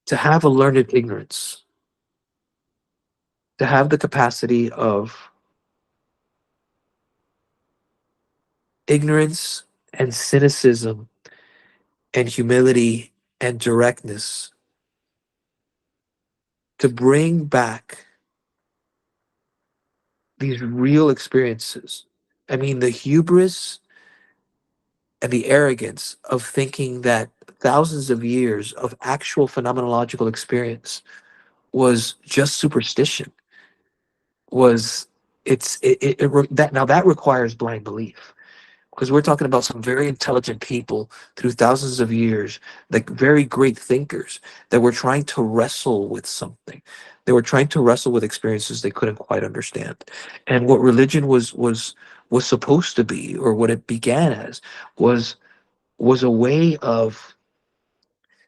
to have a learned ignorance, to have the capacity of ignorance and cynicism and humility and directness, to bring back these real experiences. I mean, the hubris and the arrogance of thinking that thousands of years of actual phenomenological experience was just superstition, was that now that requires blind belief, because we're talking about some very intelligent people through thousands of years, like very great thinkers that were trying to wrestle with something. They were trying to wrestle with experiences they couldn't quite understand. And what religion was supposed to be, or what it began as, was was a way of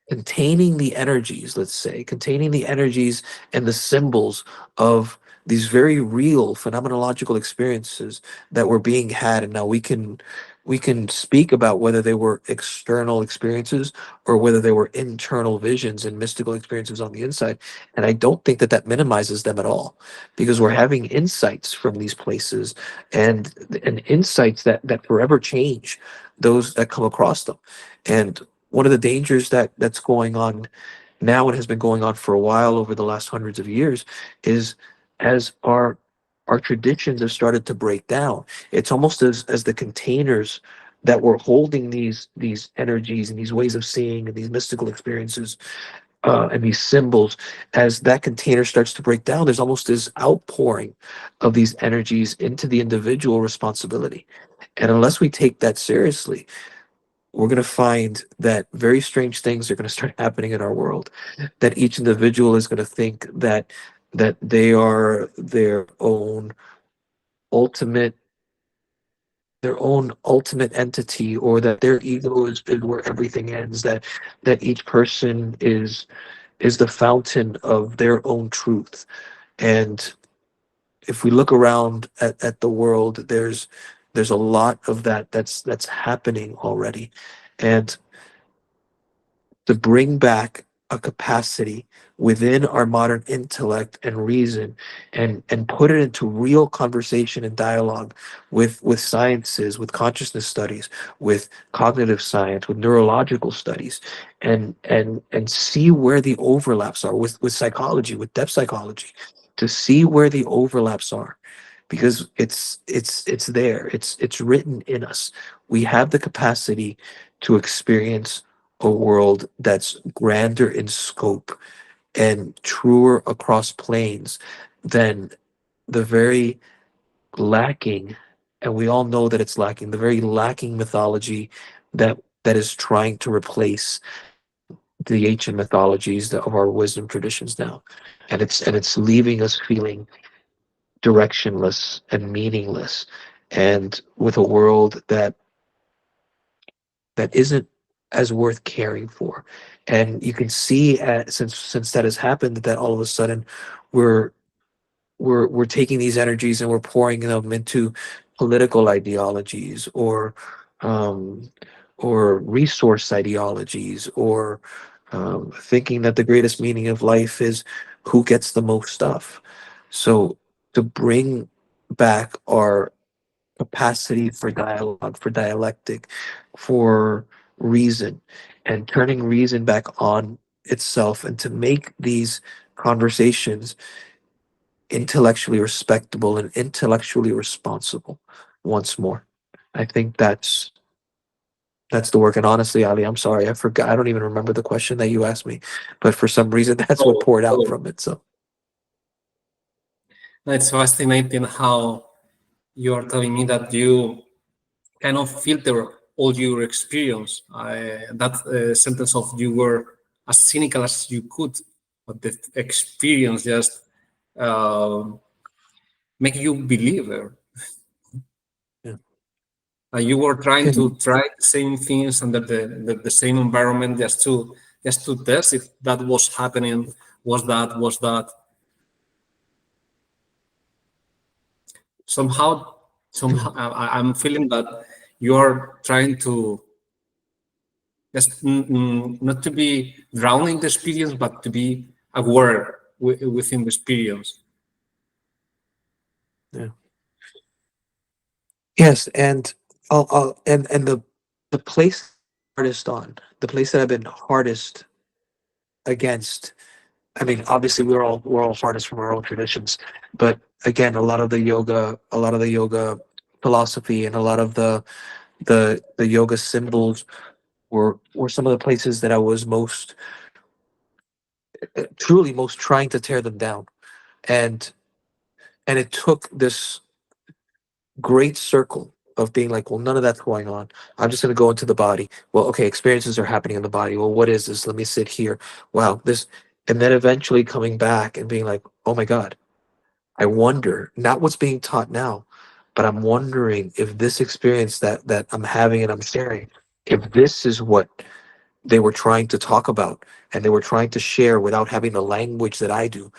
containing the energies, let's say, containing the energies and the symbols of these very real phenomenological experiences that were being had. And now we can speak about whether they were external experiences or whether they were internal visions and mystical experiences on the inside. And I don't think that that minimizes them at all, because we're having insights from these places, and insights that forever change those that come across them. And one of the dangers that's going on now, and has been going on for a while over the last hundreds of years, is as our traditions have started to break down, it's almost as the containers that were holding these energies and these ways of seeing and these mystical experiences, and these symbols, as that container starts to break down, there's almost this outpouring of these energies into the individual responsibility. And unless we take that seriously, we're going to find that very strange things are going to start happening in our world, that each individual is going to think that they are ultimate their own ultimate entity, or that their ego is where everything ends, that each person is the fountain of their own truth. And if we look around at the world, there's a lot of that's happening already. And to bring back a capacity within our modern intellect and reason, and put it into real conversation and dialogue with sciences, with consciousness studies, with cognitive science, with neurological studies, and see where the overlaps are with psychology, with depth psychology, to see where the overlaps are, because it's there, it's written in us. We have the capacity to experience a world that's grander in scope and truer across planes than the very lacking, and we all know that it's lacking, the very lacking mythology that is trying to replace the ancient mythologies of our wisdom traditions now. And it's leaving us feeling directionless and meaningless, and with a world that isn't as worth caring for. And you can see, since that has happened, that all of a sudden we're we're taking these energies and we're pouring them into political ideologies, um, or resource ideologies, or thinking that the greatest meaning of life is who gets the most stuff. So to bring back our capacity for dialogue, for dialectic, for reason, and turning reason back on itself, and to make these conversations intellectually respectable and intellectually responsible once more. I think that's the work. And honestly, Ali, I'm sorry, I forgot. I don't even remember the question that you asked me, but for some reason, that's what Oh, poured out oh. from it. So It's fascinating how you are telling me that you kind of filter all your experience. That sentence of you were as cynical as you could, but the experience just uh, make you believer. yeah. And you were trying to And try the same things under the same environment just to test if that was happening. Was that somehow I'm feeling that you are trying to just not to be drowning the experience, but to be aware within the experience. yeah. Yes, and and the place hardest on, the place that I've been hardest against. I mean, obviously we're all hardest from our own traditions, but again, a lot of the yoga philosophy, and a lot of the yoga symbols were some of the places that I was most, truly most trying to tear them down. And it took this great circle of being like, well, none of that's going on. I'm just going to go into the body. Well, okay, experiences are happening in the body. Well, what is this? Let me sit here. Wow, this. And then eventually coming back and being like, oh my God, I wonder, not what's being taught now, but I'm wondering if this experience that I'm having and I'm sharing, if this is what they were trying to talk about, and they were trying to share without having the language that I do.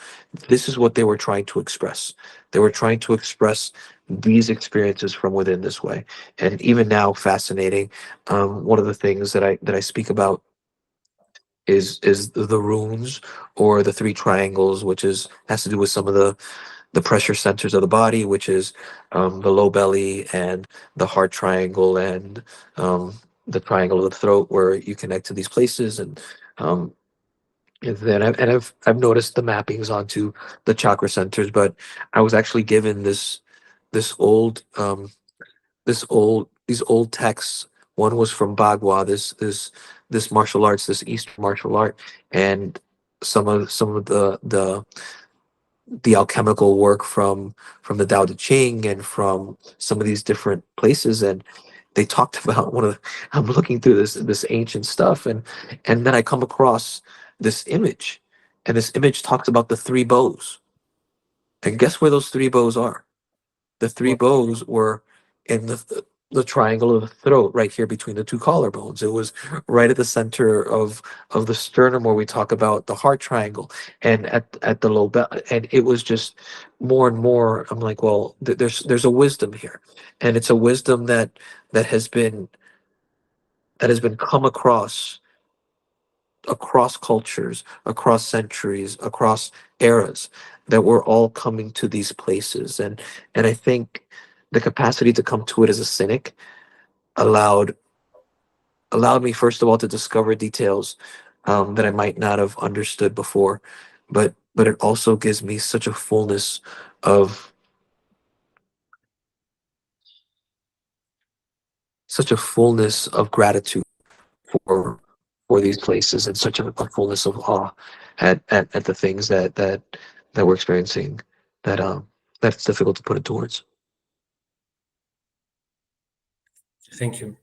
This is what they were trying to express. They were trying to express these experiences from within this way. And even now, fascinating. One of the things that I speak about is the runes, or the three triangles, which is has to do with some of the pressure centers of the body, which is the low belly, and the heart triangle, and the triangle of the throat, where you connect to these places. Um, and then I've noticed the mappings onto the chakra centers. But I was actually given this old these old texts. One was from Bagua, this martial arts, this Eastern martial art, and some of the alchemical work from the Tao Te Ching, and from some of these different places. And they talked about I'm looking through this ancient stuff, and then I come across this image, and this image talks about the three bows. And guess where those three bows are? The three What? bows were in the triangle of the throat, right here between the two collarbones. It was right at the center of the sternum, where we talk about the heart triangle, and at the low belly. And it was just more and more. I'm like, well, there's a wisdom here, and it's a wisdom that has been that has been come across cultures, across centuries, across eras, that we're all coming to these places. And I think the capacity to come to it as a cynic allowed allowed me, first of all, to discover details that I might not have understood before. But it also gives me of such a fullness of gratitude for these places, and such a fullness of awe at the things that we're experiencing, that that's difficult to put into words. Thank you.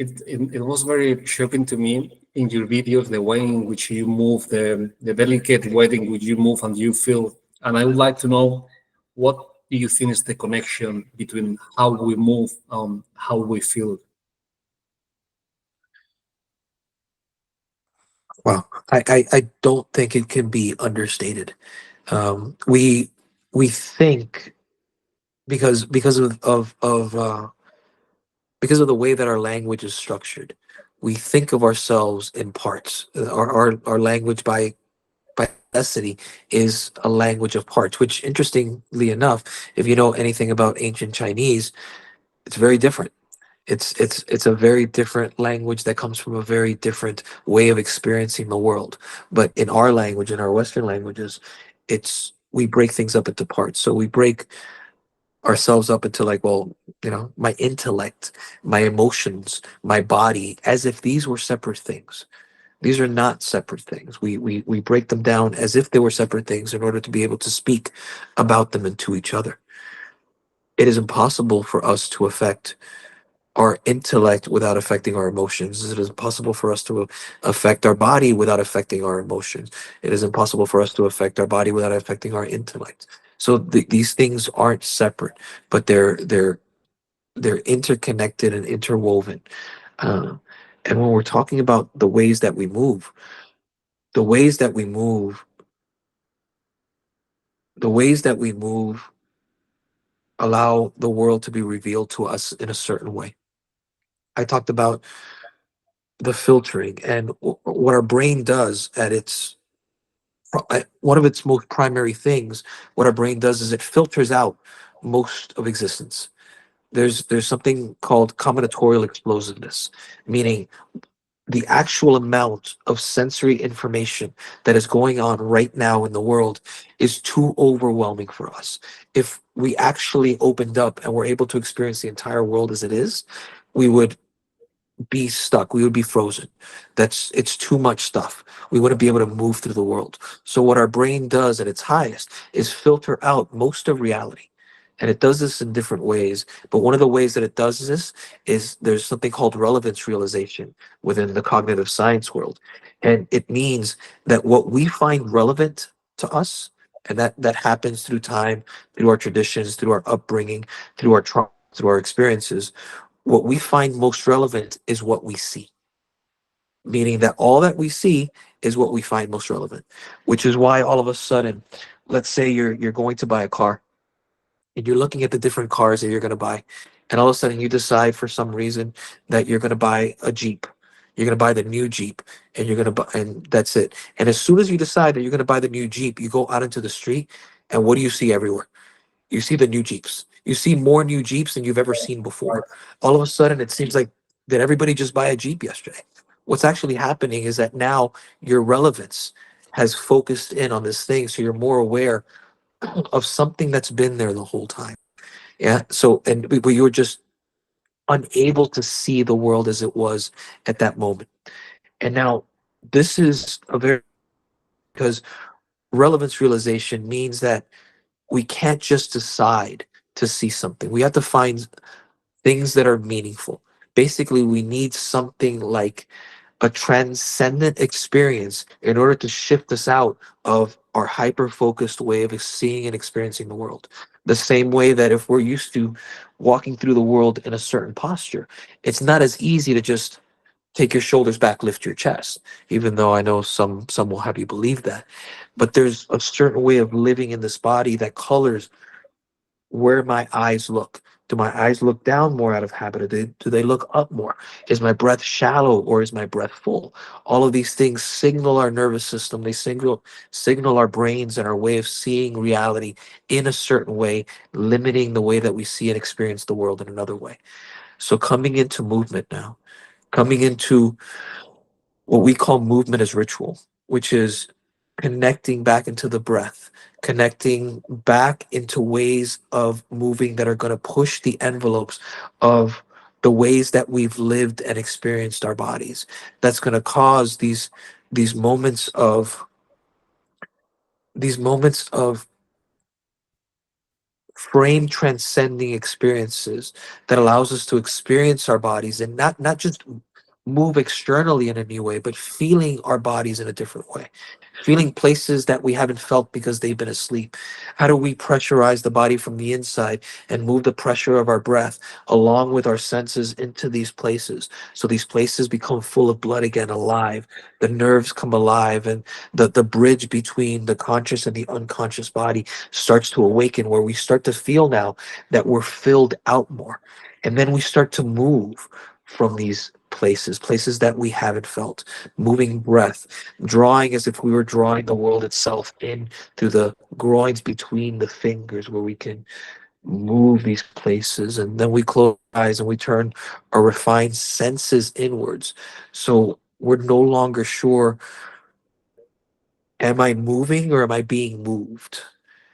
it was very shocking to me in your videos the way in which you move, the delicate way in which you move and you feel. And I would like to know, what do you think is the connection between how we move and how we feel? Wow, I don't think it can be understated. We think because of the way that our language is structured, we think of ourselves in parts. Our language by necessity is a language of parts, which interestingly enough, if you know anything about ancient Chinese, it's very different. It's a very different language that comes from a very different way of experiencing the world. But in our language, in our Western languages, it's we break things up into parts. So we break ourselves up into, like, well, my intellect, my emotions, my body, as if these were separate things. These are not separate things. We break them down as if they were separate things in order to be able to speak about them and to each other. It is impossible for us to affect our intellect without affecting our emotions. It is impossible for us to affect our body without affecting our emotions. It is impossible for us to affect our body without affecting our intellect. So these things aren't separate, but they're interconnected and interwoven. Uh, and when we're talking about the ways that we move, the ways that we move, the ways that we move allow the world to be revealed to us in a certain way. I talked about the filtering and what our brain does at one of its most primary things. What our brain does is it filters out most of existence. There's something called combinatorial explosiveness, meaning the actual amount of sensory information that is going on right now in the world is too overwhelming for us. If we actually opened up and were able to experience the entire world as it is, we would be stuck. We would be frozen. It's too much stuff. We wouldn't be able to move through the world. So what our brain does at its highest is filter out most of reality. And it does this in different ways. But one of the ways that it does this is there's something called relevance realization within the cognitive science world. And it means that what we find relevant to us, and that happens through time, through our traditions, through our upbringing, through our trauma, through our experiences, what we find most relevant is what we see, meaning that all that we see is what we find most relevant, which is why all of a sudden, let's say you're going to buy a car and you're looking at the different cars that you're going to buy, and all of a sudden you decide for some reason that you're going to buy a Jeep. You're going to buy the new Jeep, and you're going to buy, and that's it. And as soon as you decide that you're going to buy the new Jeep, you go out into the street, and what do you see everywhere? You see the new Jeeps. You see more new Jeeps than you've ever seen before. All of a sudden, it seems like, did everybody just buy a Jeep yesterday? What's actually happening is that now your relevance has focused in on this thing, so you're more aware of something that's been there the whole time. Yeah. So, but you were just unable to see the world as it was at that moment. And now, this is a very, because relevance realization means that we can't just decide to see something. We have to find things that are meaningful. Basically, we need something like a transcendent experience in order to shift us out of our hyper focused way of seeing and experiencing the world. The same way that if we're used to walking through the world in a certain posture, it's not as easy to just take your shoulders back, lift your chest, even though I know some will have you believe that. But there's a certain way of living in this body that colors where my eyes look. Do my eyes look down more out of habit, or do they look up more? Is my breath shallow or is my breath full? All of these things signal our nervous system. They signal our brains and our way of seeing reality in a certain way, limiting the way that we see and experience the world in another way. So coming into movement now, coming into what we call movement as ritual, which is connecting back into the breath, connecting back into ways of moving that are going to push the envelopes of the ways that we've lived and experienced our bodies. That's going to cause these moments of these moments of frame transcending experiences that allows us to experience our bodies and not just move externally in a new way, but feeling our bodies in a different way, feeling places that we haven't felt because they've been asleep. How do we pressurize the body from the inside and move the pressure of our breath along with our senses into these places, so these places become full of blood again, alive, the nerves come alive, and the bridge between the conscious and the unconscious body starts to awaken, where we start to feel now that we're filled out more, and then we start to move from these places that we haven't felt, moving breath, drawing as if we were drawing the world itself in through the groins between the fingers, where we can move these places, and then we close our eyes and we turn our refined senses inwards. So we're no longer sure, am I moving or am I being moved?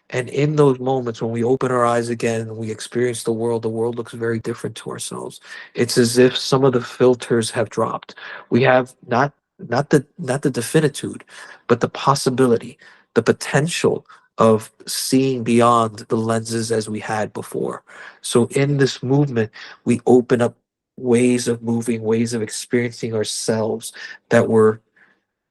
And in those moments when we open our eyes again and we experience the world looks very different to ourselves. It's as if some of the filters have dropped. We have not the definitude, but the possibility, the potential of seeing beyond the lenses as we had before. So in this movement, we open up ways of moving, ways of experiencing ourselves that were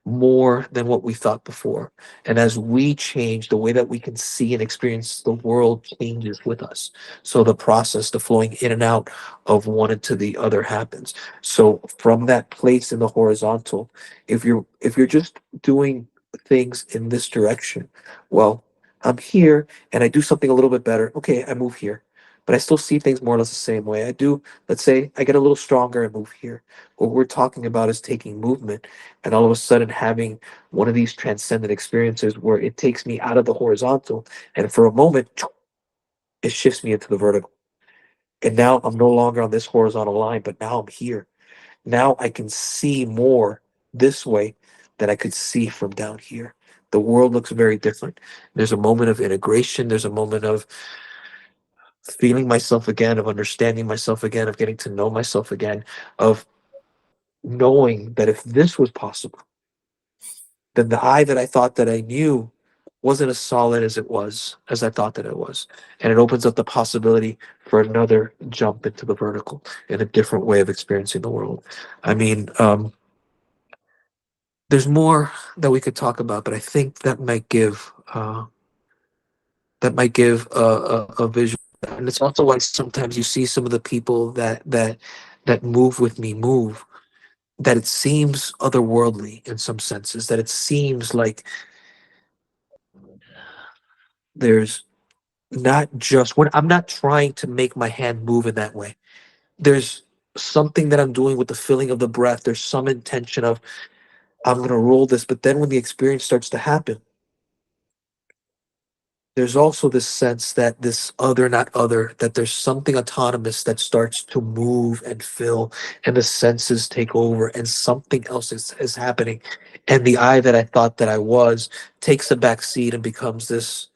more than what we thought before. And as we change, the way that we can see and experience the world changes with us. So the process, the flowing in and out of one into the other happens. So from that place in the horizontal, if you're just doing things in this direction, well, I'm here and I do something a little bit better. Okay, I move here. But I still see things more or less the same way. I do, let's say I get a little stronger and move here. What we're talking about is taking movement and all of a sudden having one of these transcendent experiences where it takes me out of the horizontal, and for a moment it shifts me into the vertical, and now I'm no longer on this horizontal line, but now I'm here. Now I can see more this way than I could see from down here. The world looks very different. There's a moment of integration, there's a moment of feeling myself again, of understanding myself again, of getting to know myself again, of knowing that if this was possible, then the I that I thought that I knew wasn't as solid as it was, as I thought that it was. And it opens up the possibility for another jump into the vertical in a different way of experiencing the world. I mean, there's more that we could talk about, but I think that might give a visual. And it's also why sometimes you see some of the people that move with me move, that it seems otherworldly in some senses, that it seems like there's not just when I'm not trying to make my hand move in that way. There's something that I'm doing with the filling of the breath. There's some intention of I'm gonna roll this, but then when the experience starts to happen, there's also this sense that this other, not other, that there's something autonomous that starts to move and fill, and the senses take over, and something else is happening. And the I that I thought that I was takes a back seat and becomes this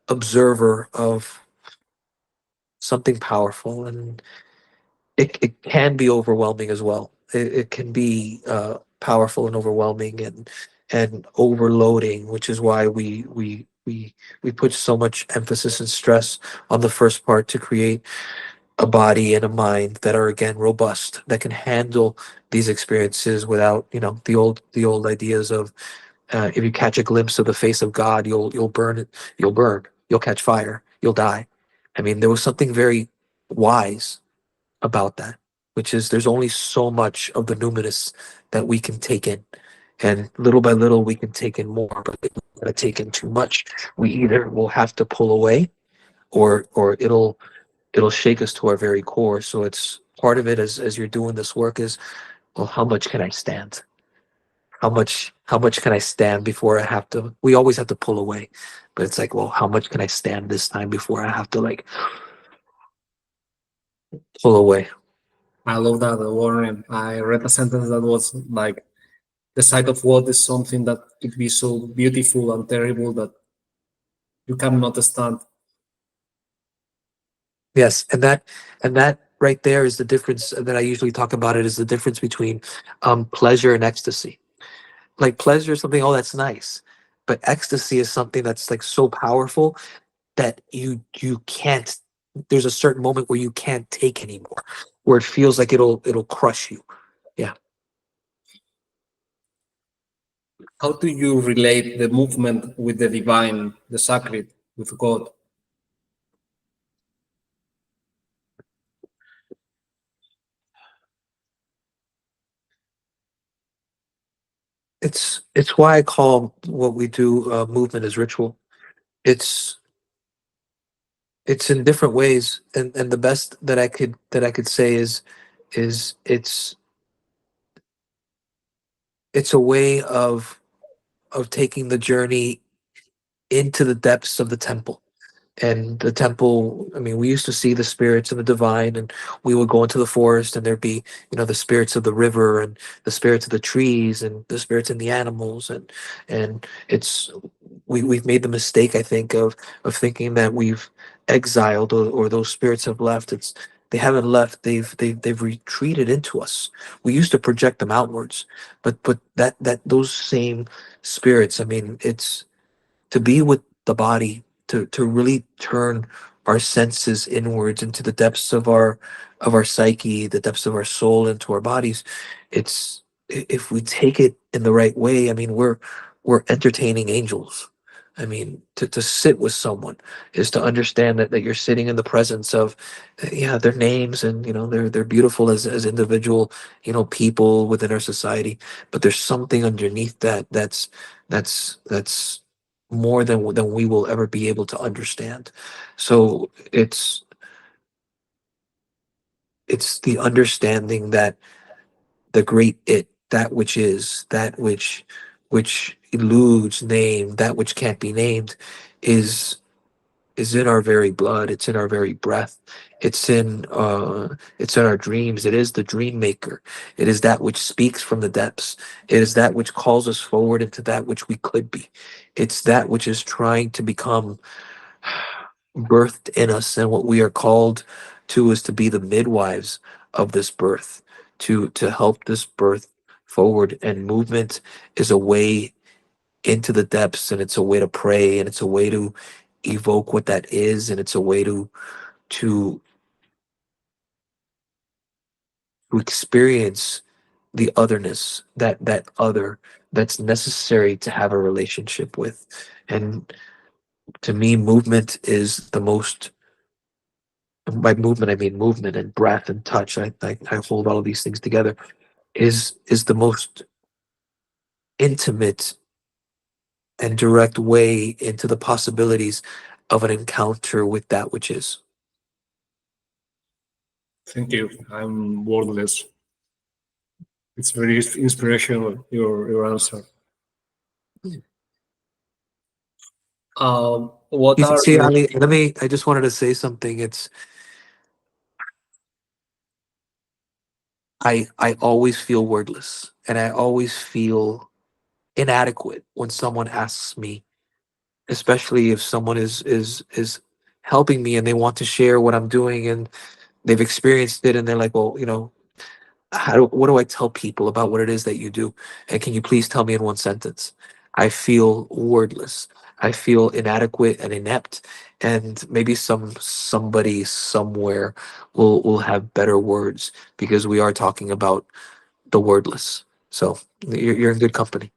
observer of something powerful. And it can be overwhelming as well. It can be powerful and overwhelming and overloading, which is why we put so much emphasis and stress on the first part to create a body and a mind that are again robust, that can handle these experiences without, the old ideas of if you catch a glimpse of the face of God, you'll burn it, you'll catch fire, you'll die. I mean, there was something very wise about that, which is there's only so much of the numinous that we can take in. And little by little, we can take in more. But if we want to take in too much, we either will have to pull away, or it'll shake us to our very core. So it's part of it as you're doing this work is, well, how much can I stand? How much can I stand before I have to? We always have to pull away, but it's like, well, how much can I stand this time before I have to like pull away? I love that, Warren. I read a sentence that was like, the sight of what is something that could be so beautiful and terrible that you cannot stand. Yes, and that right there is the difference that I usually talk about. It is the difference between pleasure and ecstasy. Like pleasure is something, oh, that's nice, but ecstasy is something that's like so powerful that you can't. There's a certain moment where you can't take anymore, where it feels like it'll crush you. Yeah. How do you relate the movement with the divine, the sacred, with God? It's why I call what we do movement as ritual. It's it's in different ways, and the best that I could say is it's a way of taking the journey into the depths of the temple. And the temple, I mean, we used to see the spirits and the divine, and we would go into the forest, and there'd be, the spirits of the river, and the spirits of the trees, and the spirits in the animals, and it's we've made the mistake, I think, of thinking that we've exiled, or those spirits have left. They haven't left. They've retreated into us. We used to project them outwards, but that those same spirits, I mean, it's to be with the body, to really turn our senses inwards into the depths of our psyche, the depths of our soul, into our bodies. It's if we take it in the right way, I mean, we're entertaining angels. I mean, to sit with someone is to understand that you're sitting in the presence of, yeah, their names, and they're beautiful as individual, people within our society, but there's something underneath that's more than we will ever be able to understand. So it's the understanding that the great it, that which is, that which eludes name, that which can't be named, is is in our very blood. It's in our very breath. It's in our dreams. It is the dream maker. It is that which speaks from the depths. It is that which calls us forward into that which we could be. It's that which is trying to become birthed in us, and what we are called to is to be the midwives of this birth, to help this birth forward. And movement is a way into the depths, and it's a way to pray, and it's a way to evoke what that is, and it's a way to to experience the otherness, that other that's necessary to have a relationship with. And to me, movement is the most. By movement, I mean movement and breath and touch. I hold all of these things together. Is the most intimate and direct way into the possibilities of an encounter with that which is. Thank you. I'm wordless. It's very inspirational, your answer. What You are see, your Ali, I just wanted to say something. I always feel wordless, and I always feel inadequate when someone asks me, especially if someone is helping me and they want to share what I'm doing, and they've experienced it, and they're like, well, what do I tell people about what it is that you do? And can you please tell me in one sentence? I feel wordless. I feel inadequate and inept, and maybe somebody somewhere will have better words, because we are talking about the wordless. So you're in good company.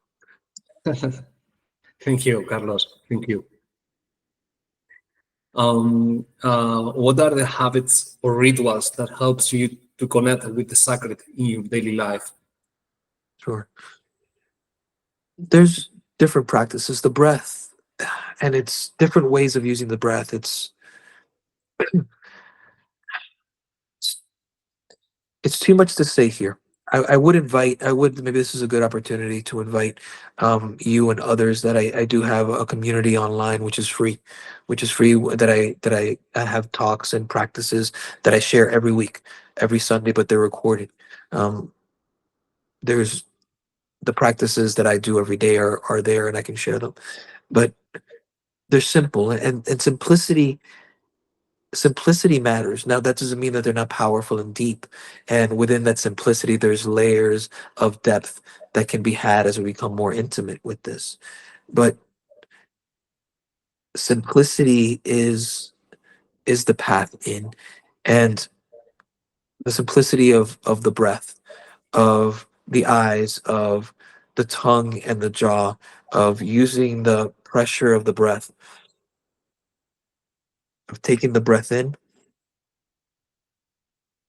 Thank you, Carlos. Thank you. What are the habits or rituals that helps you to connect with the sacred in your daily life? Sure. There's different practices. The breath, and it's different ways of using the breath. It's too much to say here. I would, maybe this is a good opportunity to invite you and others, that I do have a community online, which is free, that I have talks and practices that I share every week, every Sunday, but they're recorded. Um, there's the practices that I do every day are there, and I can share them, but they're simple, and simplicity matters. Now, that doesn't mean that they're not powerful and deep. And within that simplicity, there's layers of depth that can be had as we become more intimate with this. But simplicity is the path in, and the simplicity of the breath, of the eyes, of the tongue and the jaw, of using the pressure of the breath, of taking the breath in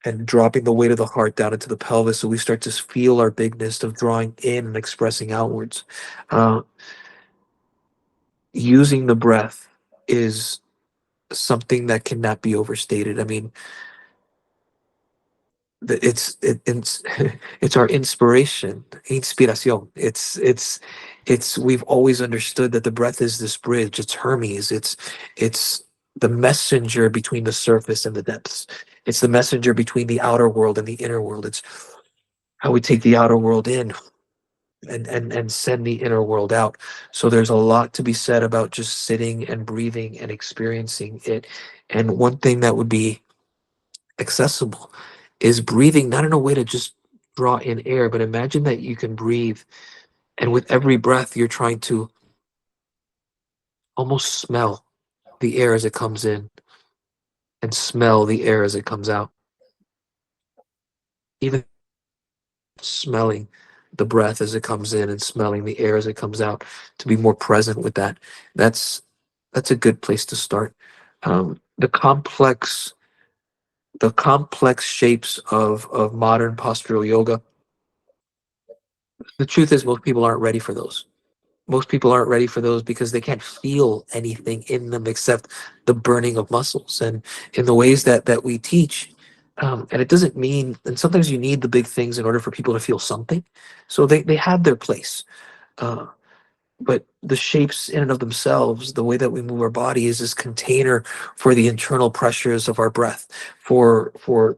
and dropping the weight of the heart down into the pelvis, so we start to feel our bigness, of drawing in and expressing outwards. Uh, Using the breath is something that cannot be overstated. I mean, it's it's our inspiration, inspiración. It's we've always understood that the breath is this bridge. It's Hermes. It's the messenger between the surface and the depths. It's the messenger between the outer world and the inner world. It's how we take the outer world in and send the inner world out. So there's a lot to be said about just sitting and breathing and experiencing it. And one thing that would be accessible is breathing, not in a way to just draw in air, but imagine that you can breathe, and with every breath you're trying to almost smell the air as it comes in and smell the air as it comes out. Even smelling the breath as it comes in and smelling the air as it comes out, to be more present with that. That's a good place to start. The complex shapes of modern postural yoga, the truth is most people aren't ready for those. Most people aren't ready for those because they can't feel anything in them except the burning of muscles. And in the ways that we teach, and it doesn't mean, and sometimes you need the big things in order for people to feel something. So they have their place. Uh, but the shapes in and of themselves, the way that we move our body, is this container for the internal pressures of our breath, for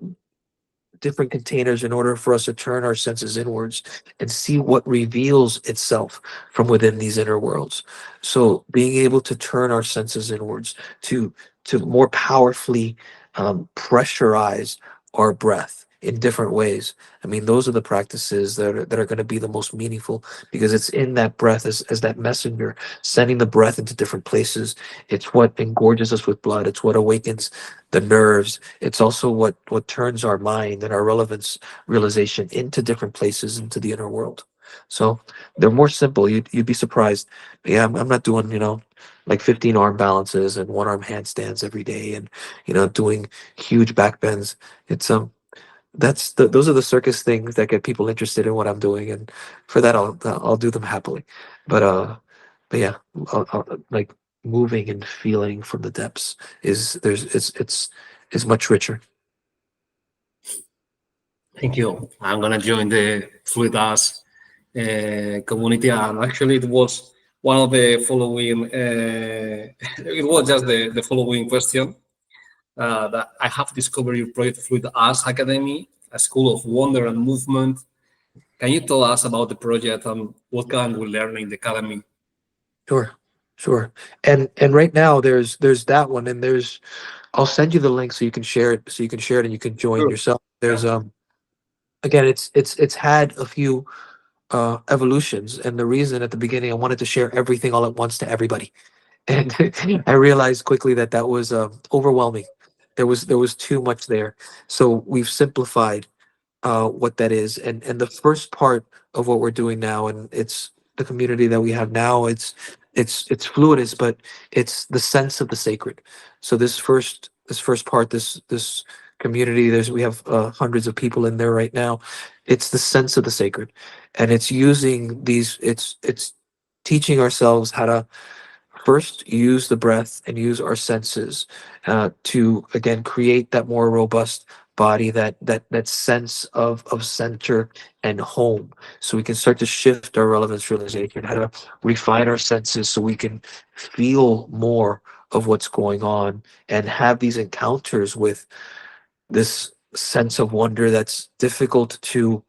different containers in order for us to turn our senses inwards and see what reveals itself from within these inner worlds. So being able to turn our senses inwards to more powerfully pressurize our breath in different ways. I mean, those are the practices that are going to be the most meaningful, because it's in that breath as that messenger, sending the breath into different places. It's what engorges us with blood. It's what awakens the nerves. It's also what turns our mind and our relevance realization into different places, into the inner world. So they're more simple. You'd be surprised. Yeah, I'm not doing, like 15 arm balances and one arm handstands every day, and doing huge back bends. It's those are the circus things that get people interested in what I'm doing, and for that I'll do them happily. But yeah, like moving and feeling from the depths is much richer. Thank you. I'm gonna join the Fluid Us community, and actually, it was one of the following. It was just the following question that I have discovered your project Fluid Us Academy, a school of wonder and movement. Can you tell us about the project and what can we learn in the academy? Sure, sure. And right now there's that one, and I'll send you the link so you can share it, and you can join Sure. yourself. There's Yeah. again, it's had a few evolutions, and the reason at the beginning I wanted to share everything all at once to everybody, and I realized quickly that was overwhelming. There was too much there, so we've simplified what that is. And the first part of what we're doing now, and it's the community that we have now, it's fluidous, but it's the sense of the sacred. So this first part, this community, we have hundreds of people in there right now. It's the sense of the sacred, and it's using these it's teaching ourselves how to first use the breath and use our senses to again create that more robust body, that sense of center and home, so we can start to shift our relevance realization, how to refine our senses so we can feel more of what's going on and have these encounters with this sense of wonder that's difficult to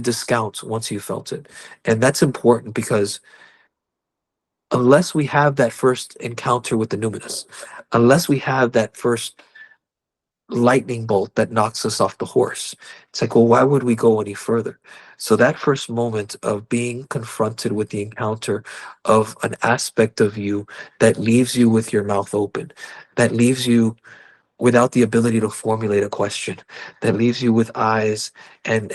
discount once you felt it. And that's important because unless we have that first encounter with the numinous, unless we have that first lightning bolt that knocks us off the horse. It's like, well, why would we go any further? So that first moment of being confronted with the encounter of an aspect of you that leaves you with your mouth open, that leaves you without the ability to formulate a question, that leaves you with eyes and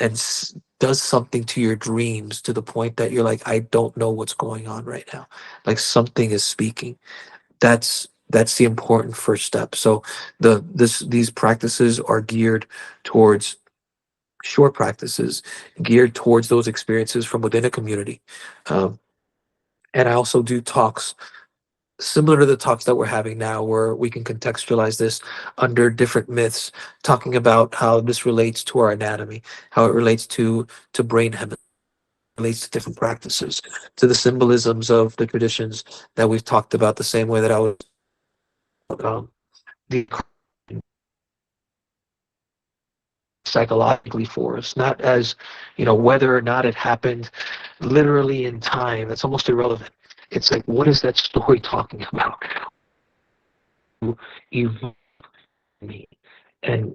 does something to your dreams to the point that you're like, I don't know what's going on right now. Like something is speaking. That's the important first step. So these practices are geared towards short practices, geared towards those experiences from within a community. Um, and I also do talks similar to the talks that we're having now, where we can contextualize this under different myths, talking about how this relates to our anatomy, how it relates to brain hemispheres, relates to different practices, to the symbolisms of the traditions that we've talked about, the same way that I was the psychologically for us, not as, whether or not it happened literally in time. That's almost irrelevant. It's like, what is that story talking about? Evolve me and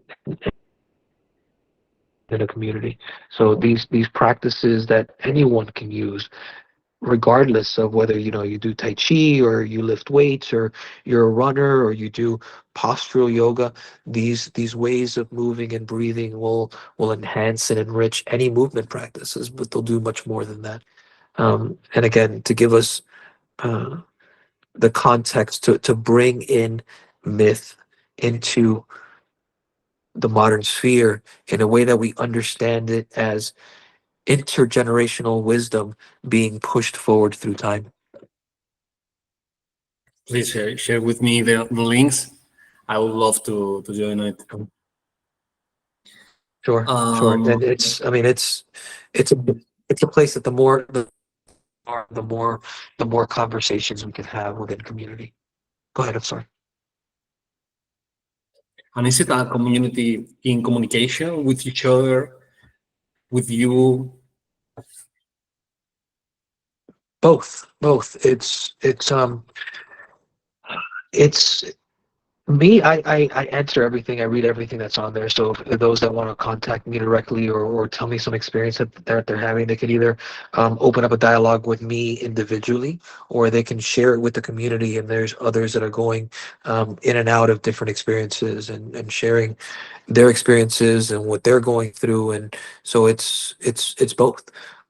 in a community. So these practices that anyone can use, regardless of whether you do tai chi or you lift weights or you're a runner or you do postural yoga, these ways of moving and breathing will enhance and enrich any movement practices, but they'll do much more than that. And again, to give us uh, the context to bring in myth into the modern sphere in a way that we understand it as intergenerational wisdom being pushed forward through time. Please share with me the links. I would love to join it. Sure, sure. And I mean, it's a it's a place that the more conversations we can have within community. Go ahead. I'm sorry. And is it a community in communication with each other, with you? Both. It's me. I answer everything. I read everything that's on there. So if those that want to contact me directly or tell me some experience that they're having, they could either open up a dialogue with me individually, or they can share it with the community. And there's others that are going in and out of different experiences and sharing their experiences and what they're going through. And so it's both.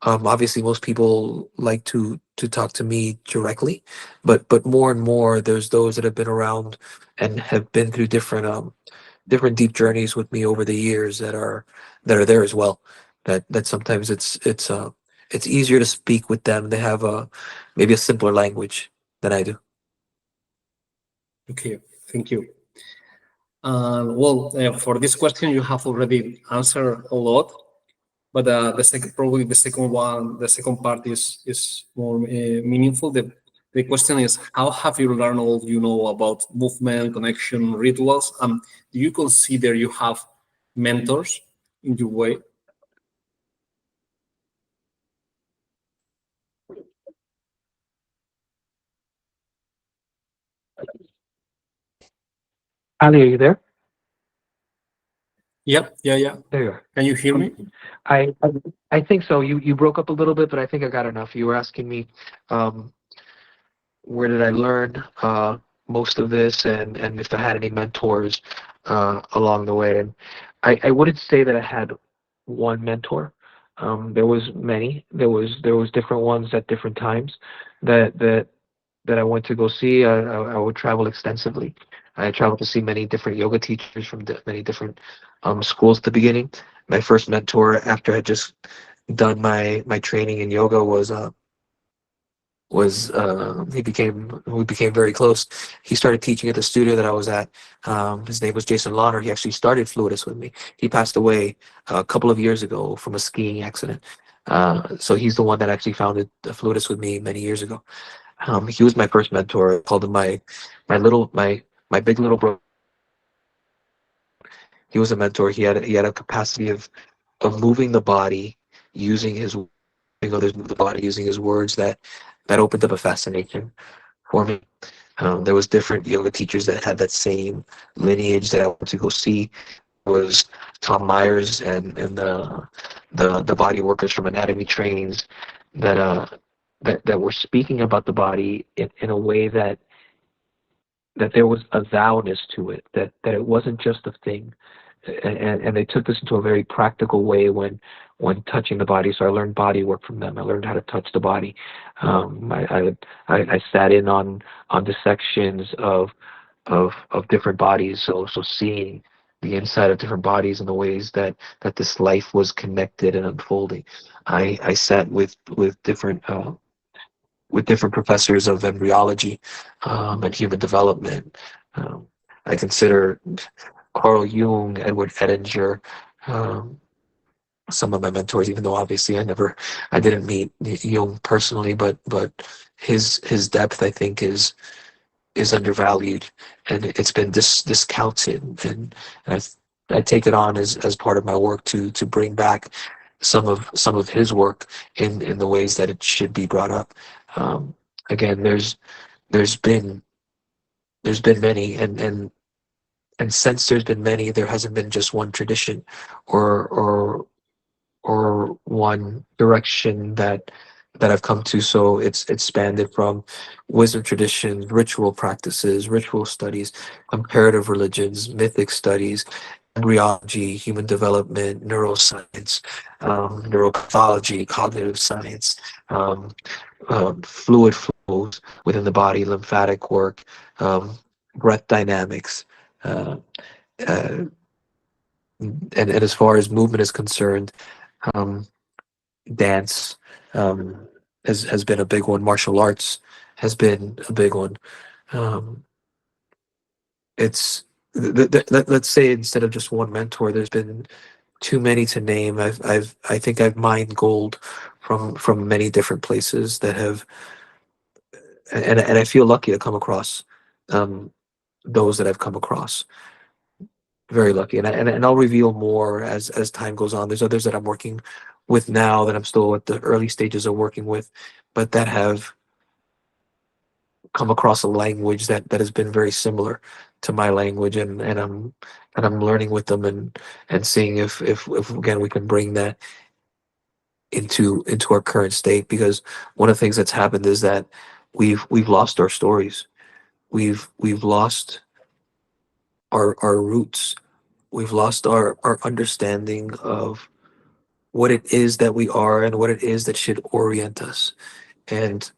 Obviously most people like to talk to me directly, but more and more there's those that have been around and have been through different deep journeys with me over the years that are there as well. That sometimes it's easier to speak with them. They have maybe a simpler language than I do. Okay, thank you. For this question, you have already answered a lot, but probably the second part is more meaningful. The question is, how have you learned all you know about movement, connection, rituals? Do you consider you have mentors in your way? Ali, are you there? Yep, yeah. There you are. Can you hear me? I I think so. You broke up a little bit, but I think I got enough. You were asking me um, where did I learn most of this, and if I had any mentors along the way. And I wouldn't say that I had one mentor. There was many. There was different ones at different times that I went to go see. I would travel extensively. I traveled to see many different yoga teachers from many different schools at the beginning. My first mentor, after I just done my training in yoga, was we became very close. He started teaching at the studio that I was at. His name was Jason Launer. He actually started Fluidus with me. He passed away a couple of years ago from a skiing accident. So he's the one that actually founded Fluidus with me many years ago. He was my first mentor. I called him my big little bro. He was a mentor. He had a capacity of moving the body using his others move the body using his words that opened up a fascination for me. There was different yoga teachers that had that same lineage that I went to go see. There was Tom Myers and the body workers from anatomy trainings that that were speaking about the body in a way that there was a thou-ness to it, that it wasn't just a thing. And they took this into a very practical way when touching the body. So I learned body work from them. I learned how to touch the body. I sat in on dissections of different bodies. So seeing the inside of different bodies and the ways that this life was connected and unfolding. I sat with different professors of embryology and human development. Um, I consider Carl Jung, Edward Edinger, um, some of my mentors, even though obviously I didn't meet Jung personally, but his depth, I think, is undervalued, and it's been discounted, and I take it on as part of my work to bring back some of his work in the ways that it should be brought up. Um, Again, there's been many, and since there's been many, there hasn't been just one tradition or one direction that I've come to. So it's expanded from wisdom traditions, ritual practices, ritual studies, comparative religions, mythic studies, embryology, human development, neuroscience, neuropathology, cognitive science, fluid flows within the body, lymphatic work, breath dynamics. Uh, uh, and as far as movement is concerned, um, dance has been a big one. Martial arts has been a big one. Um, it's let's say instead of just one mentor, there's been too many to name. I think I've mined gold from many different places that have, and I feel lucky to come across um, those that I've come across. Very lucky, and I'll reveal more as time goes on. There's others that I'm working with now that I'm still at the early stages of working with, but that have come across a language that has been very similar to my language, and I'm learning with them and seeing if again we can bring that into our current state, because one of the things that's happened is that we've lost our stories. We've lost our roots. We've lost our understanding of what it is that we are and what it is that should orient us. And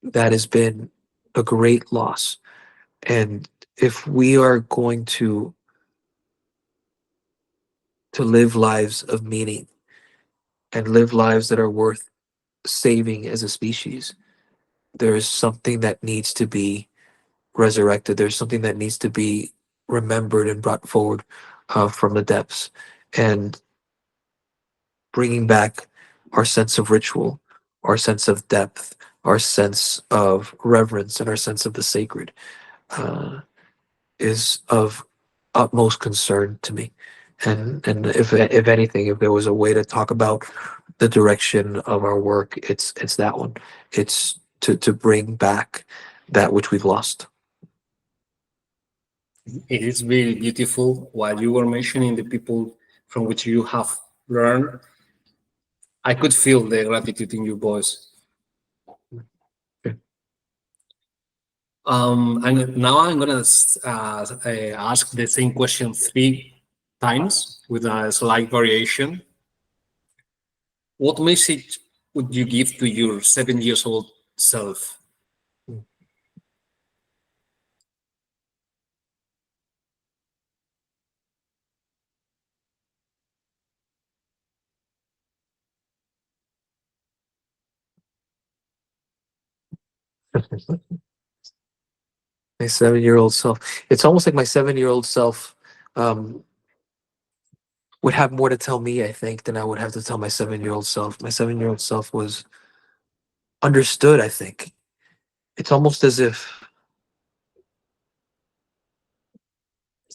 that has been a great loss. And if we are going to live lives of meaning and live lives that are worth saving as a species, there is something that needs to be resurrected. There's something that needs to be remembered and brought forward from the depths, and bringing back our sense of ritual, our sense of depth, our sense of reverence, and our sense of the sacred uh, is of utmost concern to me. And if anything, if there was a way to talk about the direction of our work, it's that one. It's to bring back that which we've lost. It is very beautiful. While you were mentioning the people from which you have learned, I could feel the gratitude in your voice. And now I'm gonna ask the same question 3 times with a slight variation. What message would you give to your 7 years old self? My 7-year-old self. It's almost like my 7-year-old self would have more to tell me, I think, than I would have to tell my 7-year-old self. My 7-year-old self was understood, I think. It's almost as if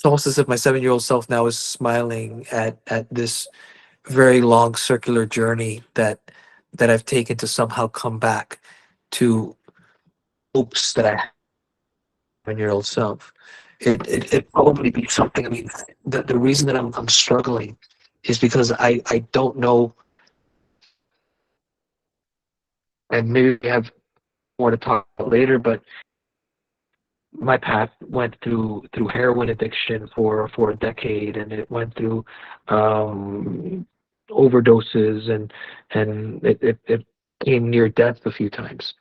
my 7-year-old self now is smiling at this very long circular journey that I've taken to somehow come back to hopes that I have 7-year-old self. It probably be something. I mean, the reason that I'm struggling is because I don't know, and maybe we have more to talk about later, but my path went through heroin addiction for a decade, and it went through overdoses, and it came near death a few times.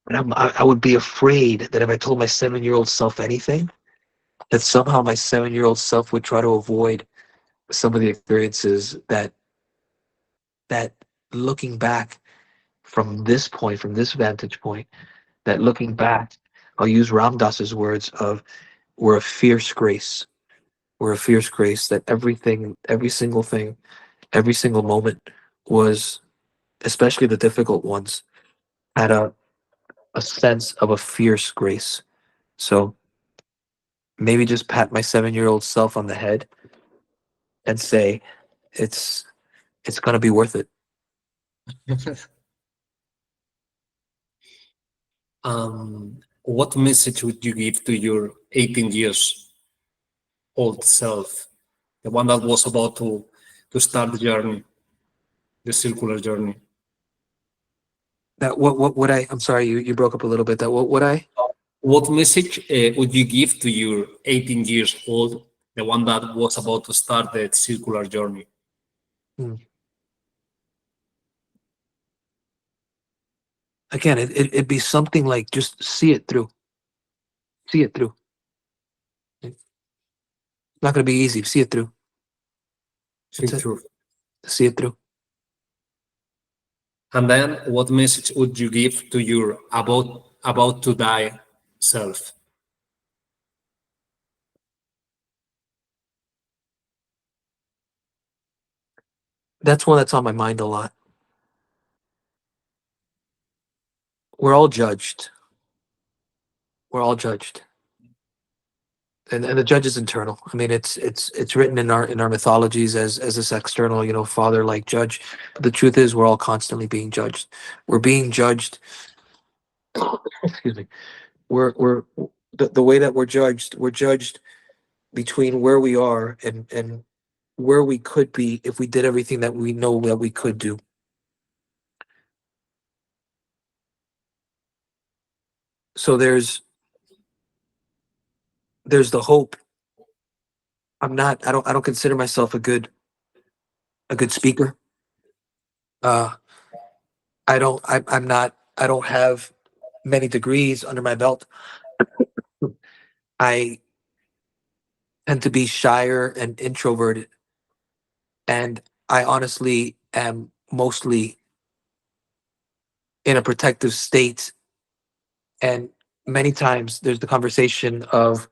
And I would be afraid that if I told my 7-year-old self anything, that somehow my 7-year-old self would try to avoid some of the experiences that looking back from this point, from this vantage point, that looking back, I'll use Ram Dass's words of, we're a fierce grace. We're a fierce grace, that everything, every single thing, every single moment was, especially the difficult ones, had a sense of a fierce grace. So maybe just pat my 7-year-old self on the head and say, it's gonna be worth it. What message would you give to your 18 years old self, the one that was about to start the journey, the circular journey? That what would I'm sorry, you broke up a little bit. That what would I? What message would you give to your 18 years old, the one that was about to start the circular journey? Again, it'd be something like, just see it through. See it through. It's not gonna be easy. See it through. That's it. See it through. And then what message would you give to your about to die self? That's one that's on my mind a lot. We're all judged. We're all judged. And the judge is internal. I mean, it's written in our mythologies as this external, father like judge. But the truth is, we're all constantly being judged. We're being judged. Excuse me. We're the way that we're judged between where we are and where we could be if we did everything that we know that we could do. So there's the hope. I don't consider myself a good speaker. I don't have many degrees under my belt. I tend to be shyer and introverted, and I honestly am mostly in a protective state. And many times there's the conversation of,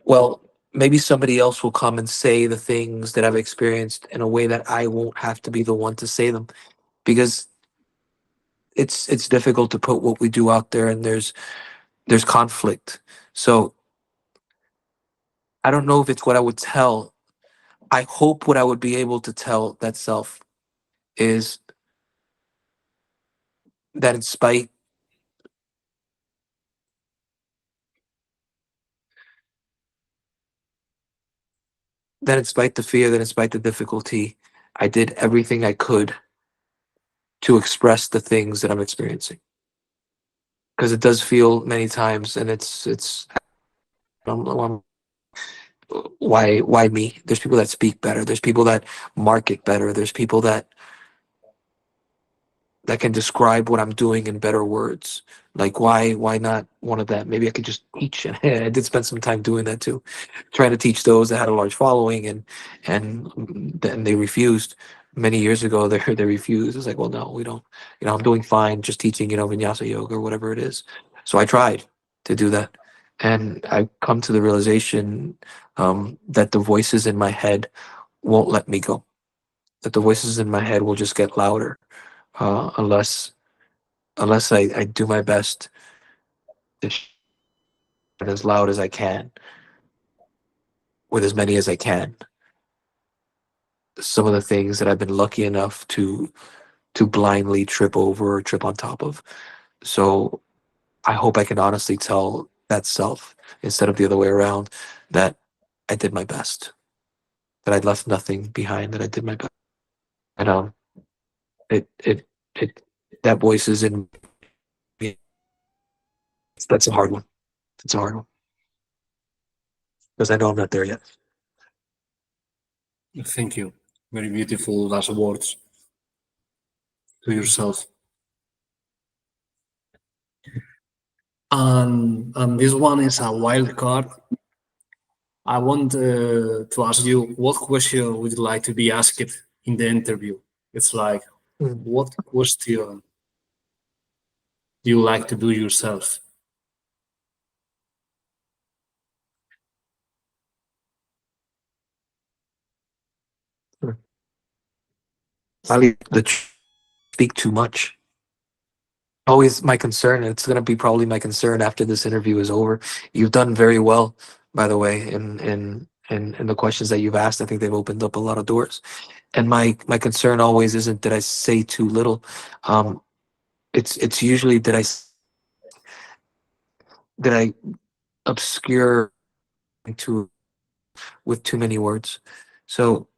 well, maybe somebody else will come and say the things that I've experienced in a way that I won't have to be the one to say them, because it's difficult to put what we do out there, and there's conflict. So I don't know if it's what I would tell. I hope what I would be able to tell that self is that in spite the fear, that in spite the difficulty, I did everything I could to express the things that I'm experiencing. Because it does feel many times, and um, why me? There's people that speak better. There's people that market better. There's people that can describe what I'm doing in better words. Like, why not one of them? Maybe I could just teach. And I did spend some time doing that too, trying to teach those that had a large following, and then they refused. Many years ago, they refused. It's like, well, no, we don't. I'm doing fine just teaching, vinyasa yoga or whatever it is. So I tried to do that, and I've come to the realization that the voices in my head won't let me go. That the voices in my head will just get louder, unless I do my best to shout as loud as I can, with as many as I can, some of the things that I've been lucky enough to blindly trip over or trip on top of. So I hope I can honestly tell that self, instead of the other way around, that I did my best, that I left nothing behind, that I did my best. And it it it that voice is in me. That's a hard one. It's a hard one because I know I'm not there yet. Thank you. Very beautiful last words to yourself. And this one is a wild card. I want to ask you, what question would you like to be asked in the interview? It's like, Mm. what question do you like to do yourself? I leave speak too much. Always my concern, and it's going to be probably my concern after this interview is over. You've done very well, by the way, in the questions that you've asked. I think they've opened up a lot of doors. And my concern always isn't did I say too little. It's usually did I obscure too with too many words. So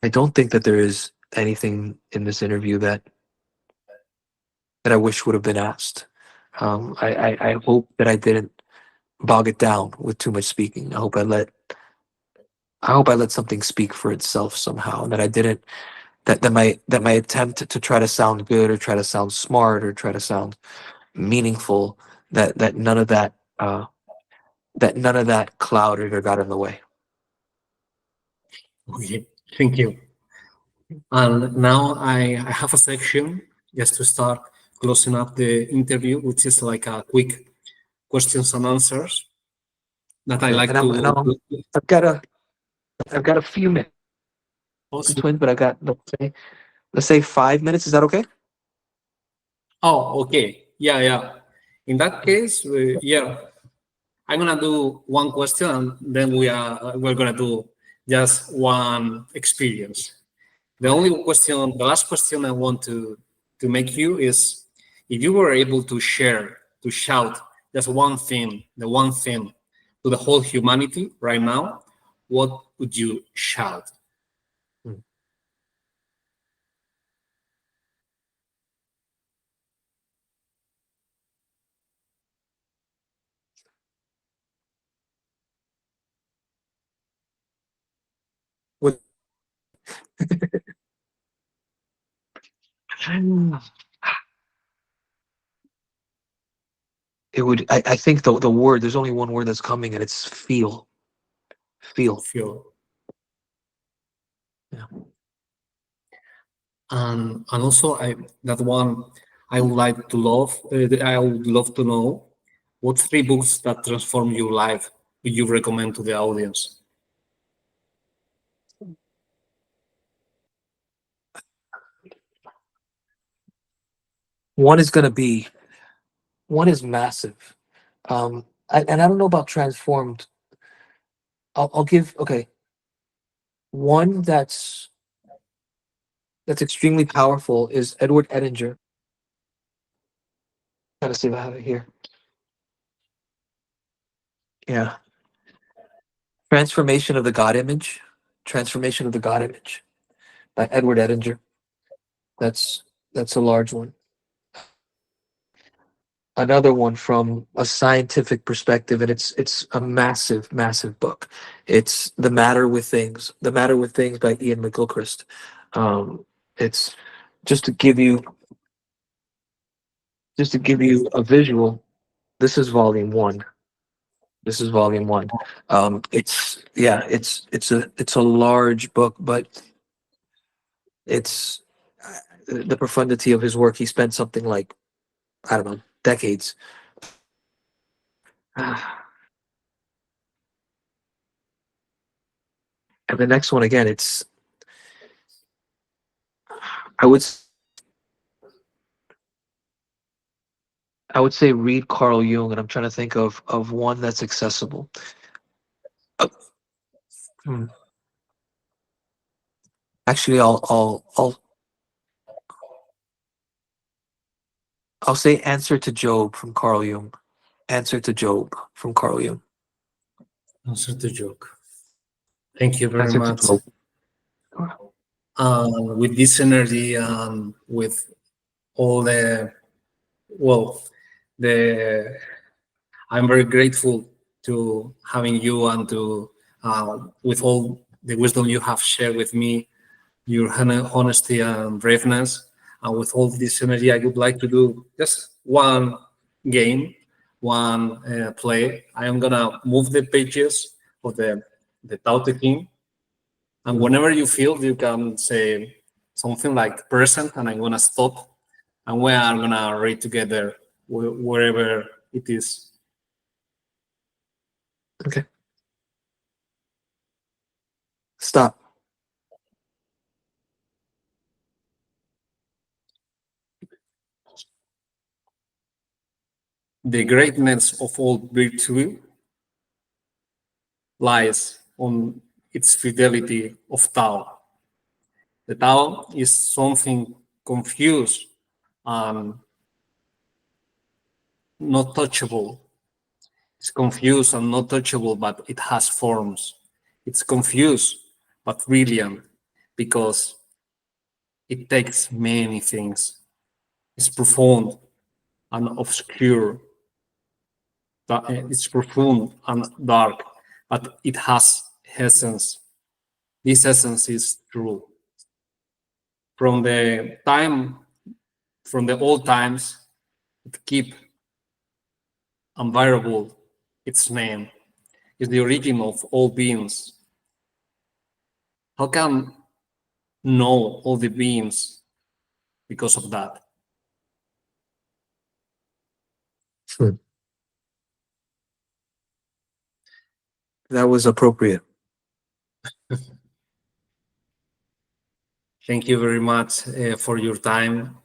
I don't think that there is anything in this interview that I wish would have been asked. I hope that I didn't bog it down with too much speaking. I hope I let something speak for itself somehow, and that I didn't that my attempt to try to sound good or try to sound smart or try to sound meaningful, that none of that clouded or got in the way. Okay, thank you. And now I have a section just to start closing up the interview, which is like a quick questions and answers that I like And to. I've got a few minutes, Awesome. but I got let's say 5 minutes. Is that okay? Oh, okay. Yeah, yeah. In that case, yeah, I'm gonna do one question, and then we're gonna do just one experience. The only question, the last question I want to make you is, if you were able to share, to shout just one thing, the one thing to the whole humanity right now, what would you shout? What it would I think the word, there's only one word that's coming, and it's feel. Feel. Feel. Yeah. And also that one I would like to love. I would love to know what three books that transform your life would you recommend to the audience? One is gonna be one is massive. And I don't know about transformed. I'll give okay. One that's extremely powerful is Edward Edinger. Trying to see if I have it here. Yeah. Transformation of the God Image. Transformation of the God Image by Edward Edinger. That's a large one. Another one from a scientific perspective, and it's a massive book. It's The Matter with Things. The Matter with Things by Ian McGilchrist. It's just to give you a visual. This is volume one. This is volume one. It's a large book, but it's the profundity of his work. He spent something like, I don't know, decades. And the next one again, I would I would say read Carl Jung, and I'm trying to think of one that's accessible. Uh, hmm. Actually, I'll say Answer to Job from Carl Jung. Answer to Job from Carl Jung. Answer the joke. Thank you very Answer to much. Job. With this energy and with all the, well, the, I'm very grateful to having you and to, with all the wisdom you have shared with me, your honesty and braveness. And with all this energy, I would like to do just one game, one play. I am gonna move the pages of the Tao Te Ching, and whenever you feel, you can say something like present, and I'm gonna stop, and we are gonna read together wherever it is. Okay. Stop. The greatness of all virtue lies on its fidelity of Tao. The Tao is something confused and not touchable. It's confused and not touchable, but it has forms. It's confused but brilliant because it takes many things. It's profound and obscure. It's profound and dark, but it has essence. This essence is true. From the old times, it keep unvariable its name. Is the origin of all beings. How can know all the beings because of that? That was appropriate. Thank you very much for your time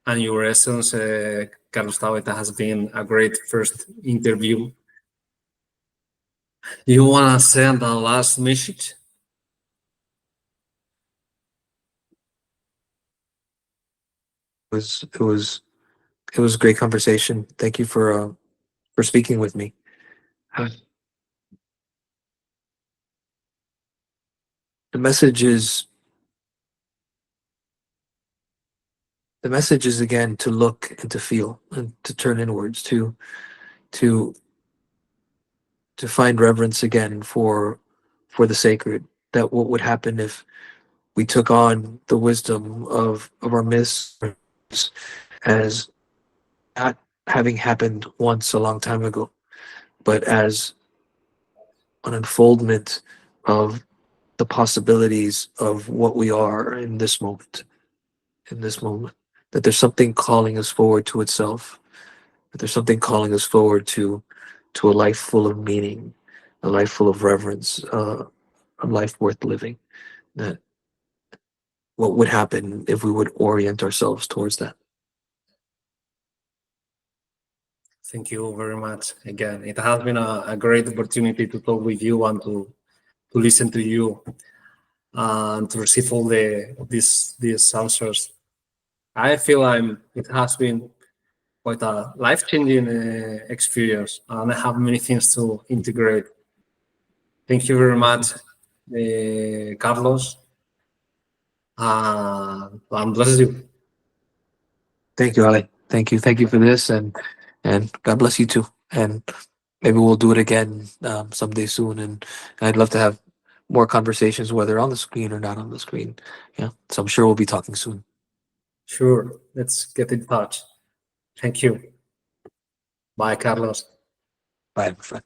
and your essence, Carlos Tao. It has been a great first interview. You want to send a last message? It was a great conversation. Thank you for speaking with me. The message is again to look and to feel and to turn inwards, to find reverence again for the sacred. That what would happen if we took on the wisdom of our myths as not having happened once a long time ago, but as an unfoldment of the possibilities of what we are in this moment. That there's something calling us forward to itself, that there's something calling us forward to a life full of meaning, a life full of reverence, a life worth living. That what would happen if we would orient ourselves towards that. Thank you very much. Again, it has been a great opportunity to talk with you and to listen to you and to receive all these answers. I feel it has been quite a life-changing experience, and I have many things to integrate. Thank you very much, Carlos, and bless you. Thank you, Ale. Thank you for this, and God bless you too. And maybe we'll do it again someday soon. And I'd love to have more conversations, whether on the screen or not on the screen. Yeah, so I'm sure we'll be talking soon. Sure, let's get in touch. Thank you. Bye, Carlos. Bye, my friend.